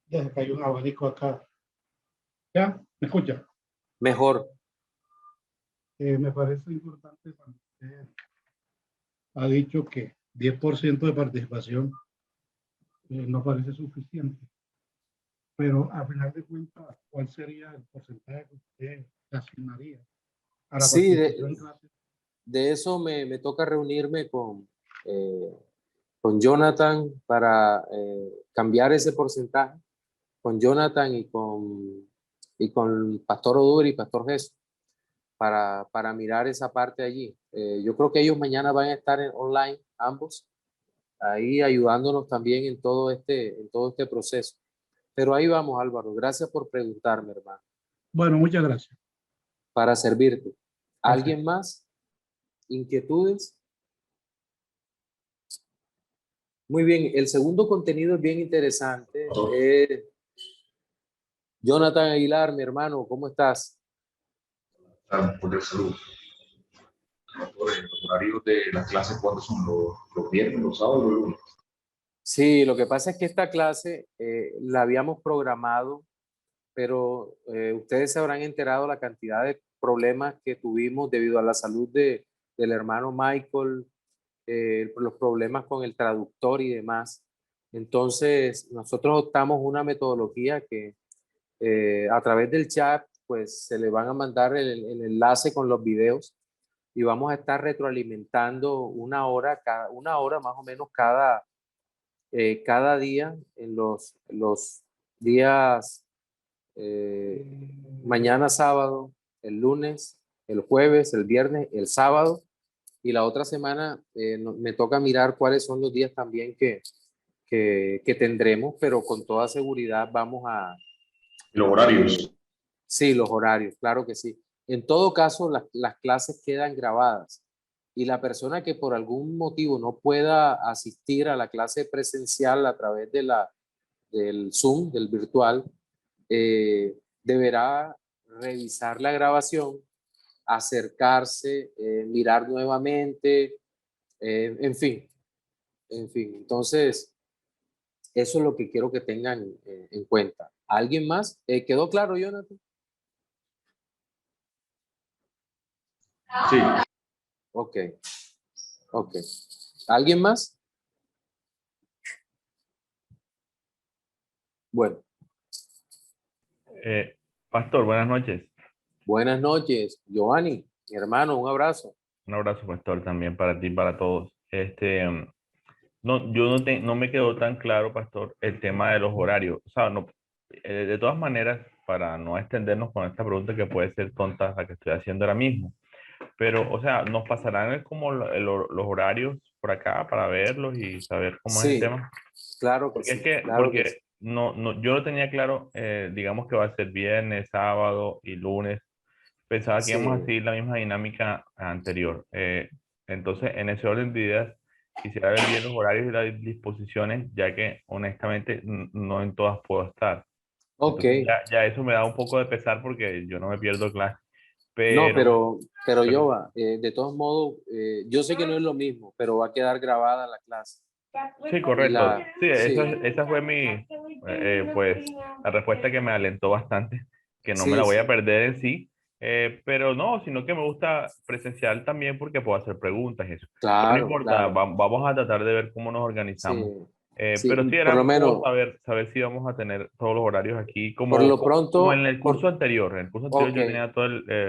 Ya se cayó un abanico acá. ¿Ya? ¿Me escucha? Mejor. Me parece importante cuando usted ha dicho que 10% de participación no parece suficiente. Pero a final de cuentas, ¿cuál sería el porcentaje que usted asignaría a la Sí, participación en clase? de eso me toca reunirme con Jonathan para cambiar ese porcentaje, con Jonathan y con Pastor Odur y Pastor Jesús, para mirar esa parte allí. Yo creo que ellos mañana van a estar online, ambos, ahí ayudándonos también en todo este proceso. Pero ahí vamos, Álvaro. Gracias por preguntarme, hermano. Bueno, muchas gracias. Para servirte. Gracias. ¿Alguien más? ¿Inquietudes? Muy bien, el segundo contenido es bien interesante. Jonathan Aguilar, mi hermano, ¿cómo estás? Por de salud. Los horarios de las clases, ¿cuándo son? ¿Los viernes, los sábados o los lunes? Sí, lo que pasa es que esta clase la habíamos programado, pero ustedes se habrán enterado la cantidad de problemas que tuvimos debido a la salud del hermano Michael, los problemas con el traductor y demás. Entonces, nosotros optamos una metodología que a través del chat, pues se le van a mandar el enlace con los videos y vamos a estar retroalimentando una hora más o menos cada día en los días mañana sábado, el lunes, el jueves, el viernes, el sábado, y la otra semana me toca mirar cuáles son los días también que tendremos, pero con toda seguridad vamos a... Los horarios. Sí, los horarios, claro que sí. En todo caso, las clases quedan grabadas y la persona que por algún motivo no pueda asistir a la clase presencial a través del Zoom, del virtual, deberá revisar la grabación, acercarse, mirar nuevamente, en fin, en fin. Entonces, eso es lo que quiero que tengan en cuenta. ¿Alguien más? ¿Quedó claro, Jonathan? Sí. Ok, ok. ¿Alguien más? Bueno, Pastor, buenas noches. buenas noches, Giovanni, mi hermano, un abrazo. Un abrazo, Pastor, también para ti y para todos. No, yo no me quedó tan claro, Pastor, el tema de los horarios. O sea, no, de todas maneras, para no extendernos con esta pregunta que puede ser tonta, la que estoy haciendo ahora mismo, pero, o sea, nos pasarán como los horarios por acá para verlos y saber cómo es el Sí, tema. claro que Porque es sí, que, claro que sí. porque yo no tenía claro, digamos que va a ser viernes, sábado y lunes. Pensaba que íbamos a Sí, seguir la misma dinámica anterior. Entonces, en ese orden de ideas, quisiera ver bien los horarios y las disposiciones, ya que honestamente no en todas puedo estar. ok, Entonces, ya eso me da un poco de pesar porque yo no me pierdo clase. No, pero pero Yoba, de todos modos, yo sé que no es lo mismo, pero va a quedar grabada la clase. sí, correcto. Sí, Sí, esa fue mi, pues, la respuesta que me alentó bastante, que no me sí, la voy a sí, perder en sí, pero no, sino que me gusta presencial también porque puedo hacer preguntas y eso. Pero no claro, importa, claro, vamos a tratar de ver cómo nos sí, organizamos. sí, Pero sí por era lo cómodo menos, saber si vamos a tener todos los horarios aquí, por lo como en pronto, el curso anterior. En el curso anterior ok, yo tenía todo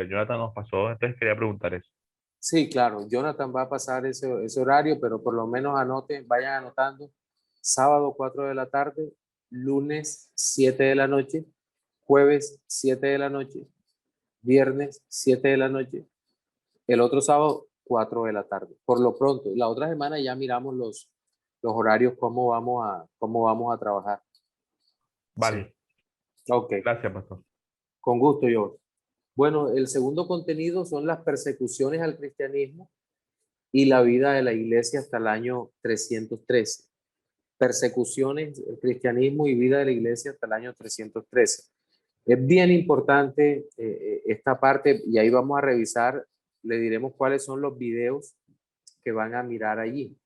Jonathan nos pasó, entonces quería preguntar eso. sí, claro, Jonathan va a pasar ese horario, pero por lo menos anoten, vayan anotando, sábado 4 de la tarde, lunes 7 de la noche, jueves 7 de la noche, viernes 7 de la noche, el otro sábado 4 de la tarde. Por lo pronto, la otra semana ya miramos los horarios, cómo vamos a trabajar. Sí, Vale, ok, gracias, pastor. con gusto yo. Bueno, el segundo contenido son las persecuciones al cristianismo y la vida de la iglesia hasta el año 313. Persecuciones, el cristianismo y vida de la iglesia hasta el año 313. Es bien importante esta parte y ahí vamos a revisar, le diremos cuáles son los videos que van a mirar allí.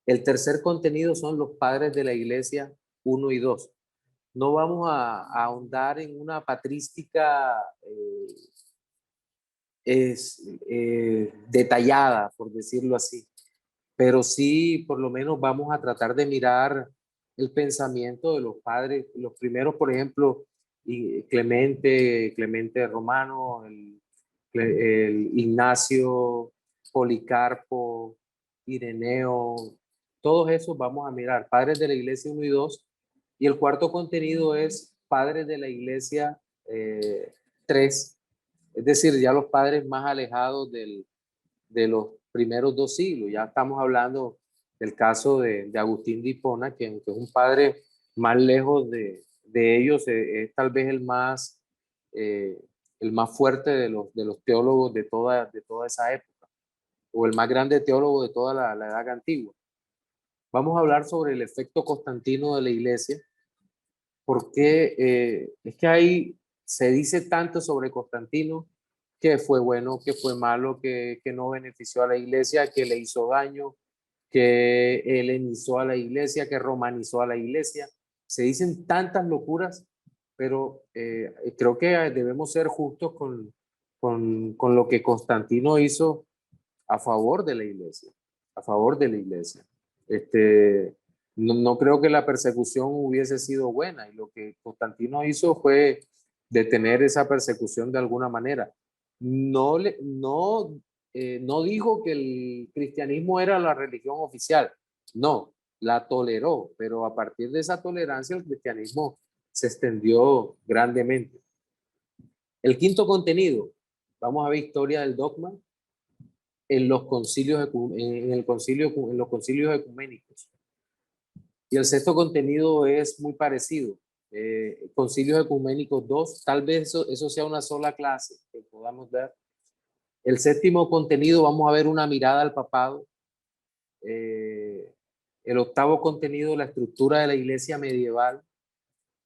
El tercer contenido son los padres de la iglesia 1 y 2. No vamos a ahondar en una patrística detallada, por decirlo así, pero sí, por lo menos vamos a tratar de mirar el pensamiento de los padres, los primeros, por ejemplo, Clemente Romano, el Ignacio, Policarpo, Ireneo, todos esos vamos a mirar, padres de la iglesia 1 y 2, y el cuarto contenido es padres de la iglesia 3, es decir, ya los padres más alejados de los primeros 2 siglos. Ya estamos hablando del caso de Agustín de Hipona, que es un padre más lejos de ellos, es tal vez eh, el más fuerte de los teólogos de toda esa época, o el más grande teólogo de toda la edad antigua. Vamos a hablar sobre el efecto Constantino de la iglesia, porque es que ahí se dice tanto sobre Constantino, que fue bueno, que fue malo, que no benefició a la iglesia, que le hizo daño, que helenizó a la iglesia, que romanizó a la iglesia. Se dicen tantas locuras, pero creo que debemos ser justos con lo que Constantino hizo a favor de la iglesia, a favor de la iglesia. No creo que la persecución hubiese sido buena y lo que Constantino hizo fue detener esa persecución de alguna manera. No dijo que el cristianismo era la religión oficial, no, la toleró, pero a partir de esa tolerancia el cristianismo se extendió grandemente. El quinto contenido, vamos a ver historia del dogma en los concilios, en los concilios ecuménicos. Y el sexto contenido es muy parecido. Concilios Ecuménicos 2, tal vez eso sea una sola clase que podamos ver. El séptimo contenido, vamos a ver una mirada al papado. El octavo contenido, la estructura de la iglesia medieval,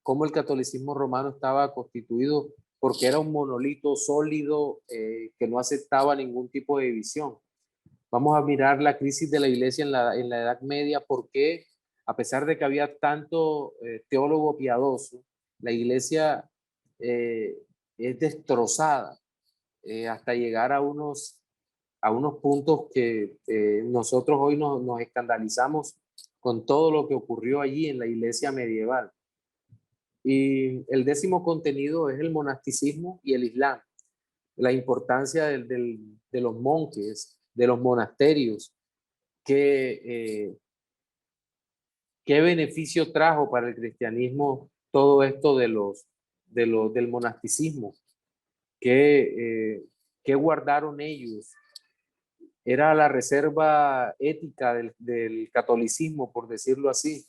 cómo el catolicismo romano estaba constituido, porque era un monolito sólido que no aceptaba ningún tipo de división. Vamos a mirar la crisis de la iglesia en la Edad Media, porque a pesar de que había tanto teólogo piadoso, la iglesia es destrozada hasta llegar a unos puntos que nosotros hoy nos escandalizamos con todo lo que ocurrió allí en la iglesia medieval. Y el décimo contenido es el monasticismo y el islam, la importancia de los monjes, de los monasterios, qué beneficio trajo para el cristianismo todo esto del monasticismo, qué guardaron ellos. Era la reserva ética del catolicismo, por decirlo así,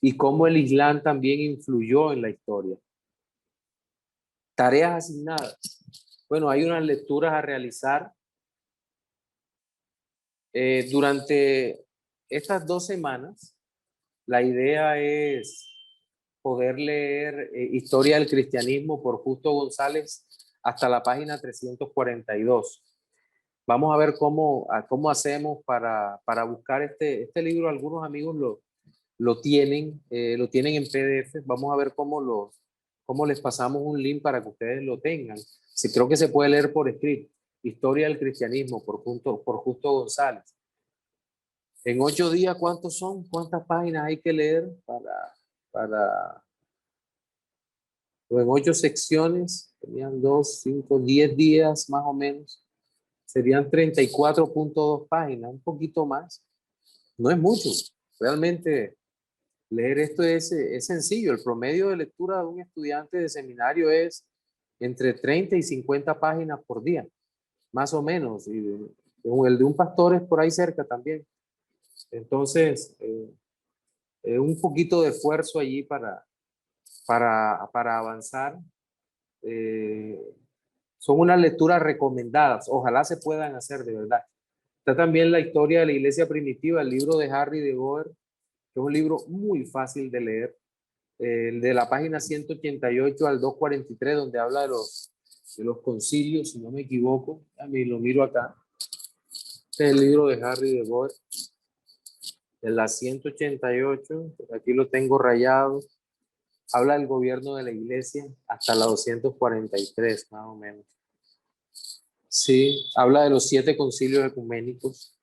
y cómo el islam también influyó en la historia. Tareas asignadas. Bueno, hay unas lecturas a realizar durante estas 2 semanas. La idea es poder leer Historia del Cristianismo por Justo González hasta la página 342. Vamos a ver cómo hacemos para buscar este libro. Algunos amigos lo tienen en PDF. Vamos a ver cómo les pasamos un link para que ustedes lo tengan. Sí, creo que se puede leer por escrito. Historia del cristianismo por Justo González. En 8 días, ¿cuántos son? ¿Cuántas páginas hay que leer en 8 secciones? Tenían 2, 5, 10 días más o menos. Serían 34.2 páginas, un poquito más. No es mucho. Realmente leer esto es sencillo. El promedio de lectura de un estudiante de seminario es entre 30 y 50 páginas por día, más o menos. Y el de un pastor es por ahí cerca también. Entonces, un poquito de esfuerzo allí para avanzar. Son unas lecturas recomendadas. Ojalá se puedan hacer de verdad. Está también la historia de la iglesia primitiva, el libro de Harry de Boer, que es un libro muy fácil de leer. El de la página 188 al 243, donde habla de los concilios, si no me equivoco. A mí lo miro acá. Este es el libro de Harry de Boer. En la 188, aquí lo tengo rayado. Habla del gobierno de la iglesia hasta la 243, más o menos. Sí, habla de los 7 concilios ecuménicos.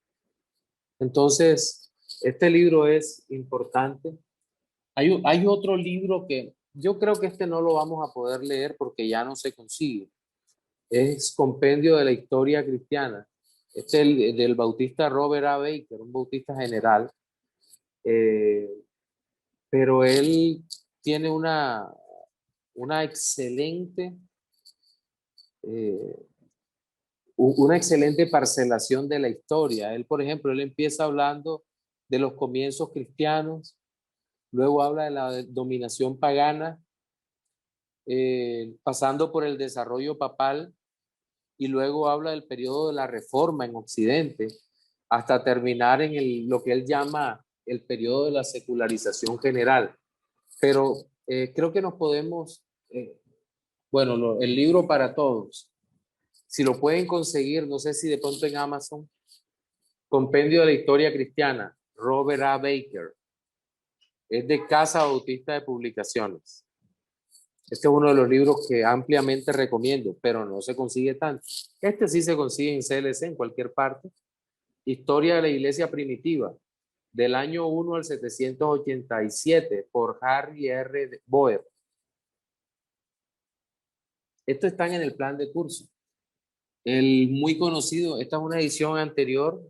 Entonces, este libro es importante. Hay otro libro que yo creo que este no lo vamos a poder leer porque ya no se consigue. Es Compendio de la Historia Cristiana. Este es el del bautista Robert A. Baker, un bautista general. Pero él tiene una excelente parcelación de la historia. Él, por ejemplo, él empieza hablando de los comienzos cristianos, luego habla de la dominación pagana, pasando por el desarrollo papal, y luego habla del periodo de la Reforma en Occidente, hasta terminar en lo que él llama el periodo de la secularización general. Pero creo que nos podemos, bueno, el libro para todos, si lo pueden conseguir, no sé si de pronto en Amazon, Compendio de la Historia Cristiana, Robert A. Baker, es de Casa Bautista de Publicaciones. Este es uno de los libros que ampliamente recomiendo, pero no se consigue tanto. Este sí se consigue en CLC, en cualquier parte. Historia de la Iglesia Primitiva, del año 1 al 787, por Harry R. Boer. Estos están en el plan de curso. El muy conocido, esta es una edición anterior,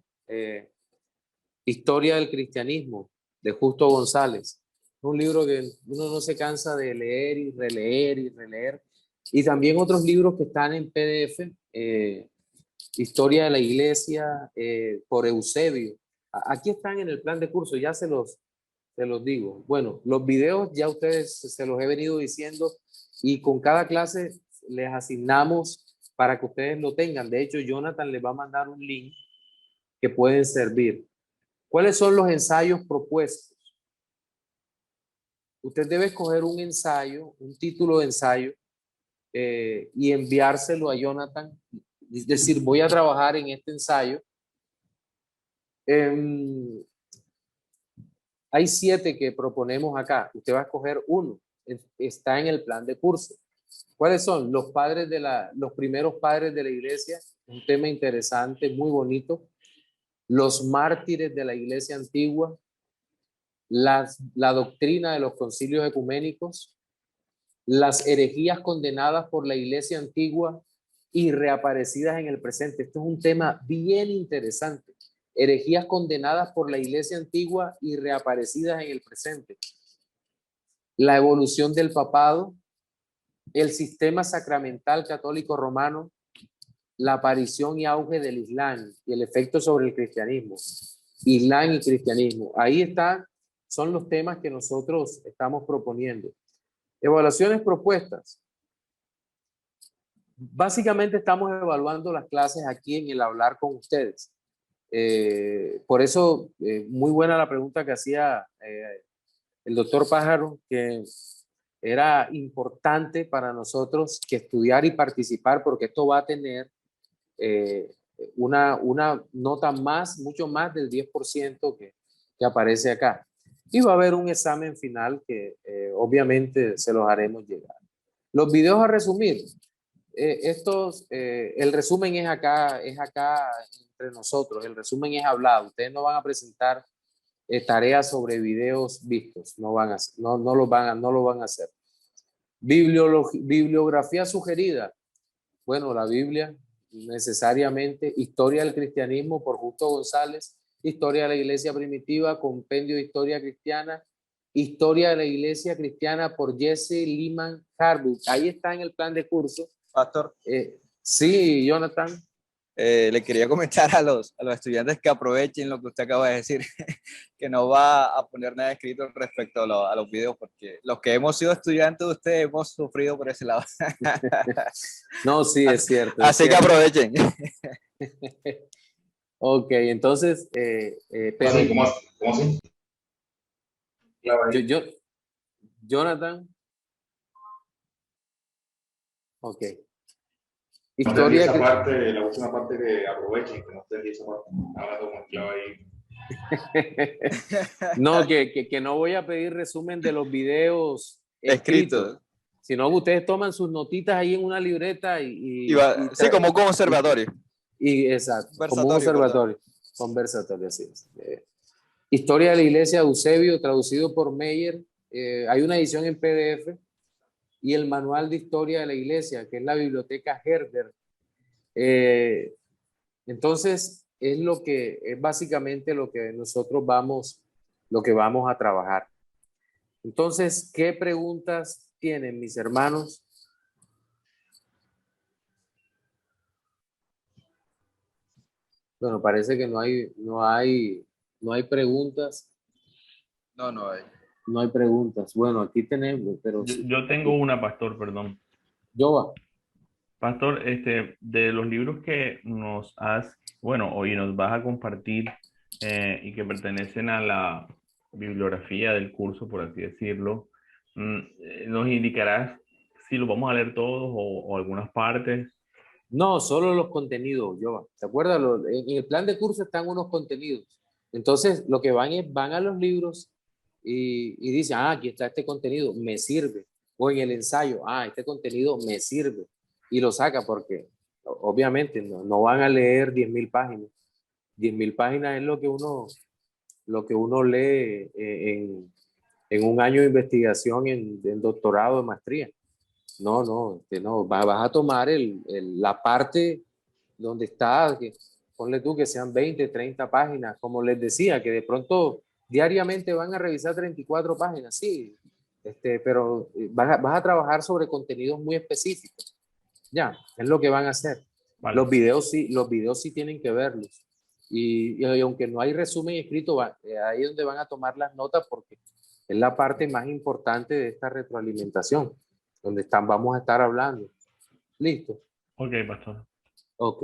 Historia del Cristianismo, de Justo González. Un libro que uno no se cansa de leer y releer y releer. Y también otros libros que están en PDF, Historia de la Iglesia, por Eusebio. Aquí están en el plan de curso, ya se los digo. Bueno, los videos ya ustedes se los he venido diciendo y con cada clase les asignamos para que ustedes lo tengan. De hecho, Jonathan les va a mandar un link que pueden servir. ¿Cuáles son los ensayos propuestos? Usted debe escoger un ensayo, un título de ensayo y enviárselo a Jonathan. Es decir, voy a trabajar en este ensayo. Hay 7 que proponemos acá. Usted va a escoger uno. Está en el plan de curso. ¿Cuáles son? Los primeros padres de la iglesia. Un tema interesante, muy bonito. Los mártires de la iglesia antigua. La doctrina de los concilios ecuménicos. Las herejías condenadas por la iglesia antigua y reaparecidas en el presente. Esto es un tema bien interesante. Herejías condenadas por la iglesia antigua y reaparecidas en el presente. La evolución del papado, el sistema sacramental católico romano, la aparición y auge del Islam y el efecto sobre el cristianismo. Islam y cristianismo. Ahí están, son los temas que nosotros estamos proponiendo. Evaluaciones propuestas. Básicamente estamos evaluando las clases aquí en el hablar con ustedes. Por eso, muy buena la pregunta que hacía el doctor Pájaro, que era importante para nosotros que estudiar y participar, porque esto va a tener una nota mucho más del 10% que aparece acá. Y va a haber un examen final que obviamente se los haremos llegar. Los videos a resumir, el resumen es acá entre nosotros, el resumen es hablado. Ustedes no van a presentar tareas sobre videos vistos, no lo van a hacer. Bibliografía sugerida, bueno, la Biblia, necesariamente, Historia del Cristianismo por Justo González, Historia de la Iglesia Primitiva, Compendio de Historia Cristiana, Historia de la Iglesia Cristiana por Jesse Lehman Harwood. Ahí está en el plan de curso. Pastor, Sí, Jonathan. le quería comentar a los estudiantes que aprovechen lo que usted acaba de decir, que no va a poner nada escrito respecto a los videos, porque los que hemos sido estudiantes de ustedes hemos sufrido por ese lado. No, sí, es cierto. Así que aprovechen. Ok, entonces, pero ¿Cómo así? Claro, ahí. Jonathan. Ok. No entendí Historia esa que... parte, la última parte que aprovechen, que no entendí esa parte. Hablando como esclavo ahí. No, que no voy a pedir resumen de los videos escritos, sino que ustedes toman sus notitas ahí en una libreta sí, como conservatorio. Exacto, como un conversatorio, así es. Historia de la Iglesia de Eusebio, traducido por Meyer. Hay una edición en PDF. Y el Manual de Historia de la Iglesia, que es la Biblioteca Herder. Entonces, es básicamente lo que nosotros vamos a trabajar. Entonces, ¿qué preguntas tienen mis hermanos? Bueno, parece que no hay preguntas. No hay. No hay preguntas. Bueno, aquí tenemos, pero... Yo tengo una, pastor, perdón. Yo. Pastor, de los libros que nos hoy nos vas a compartir y que pertenecen a la bibliografía del curso, por así decirlo, ¿nos indicarás si los vamos a leer todos o algunas partes? No, solo los contenidos, yo. ¿Te acuerdas? En el plan de curso están unos contenidos. Entonces, lo que van a los libros y dicen, aquí está este contenido, me sirve. O en el ensayo, este contenido me sirve. Y lo saca porque, obviamente, no van a leer 10.000 páginas. 10.000 páginas es lo que uno lee en un año de investigación en doctorado, de maestría. No, vas a tomar la parte donde está, ponle tú que sean 20, 30 páginas, como les decía, que de pronto diariamente van a revisar 34 páginas, sí, pero vas a trabajar sobre contenidos muy específicos, ya, es lo que van a hacer. Vale. Los videos sí tienen que verlos, y aunque no hay resumen escrito, ahí es donde van a tomar las notas porque es la parte más importante de esta retroalimentación donde vamos a estar hablando. ¿Listo? Ok, pastor. Ok.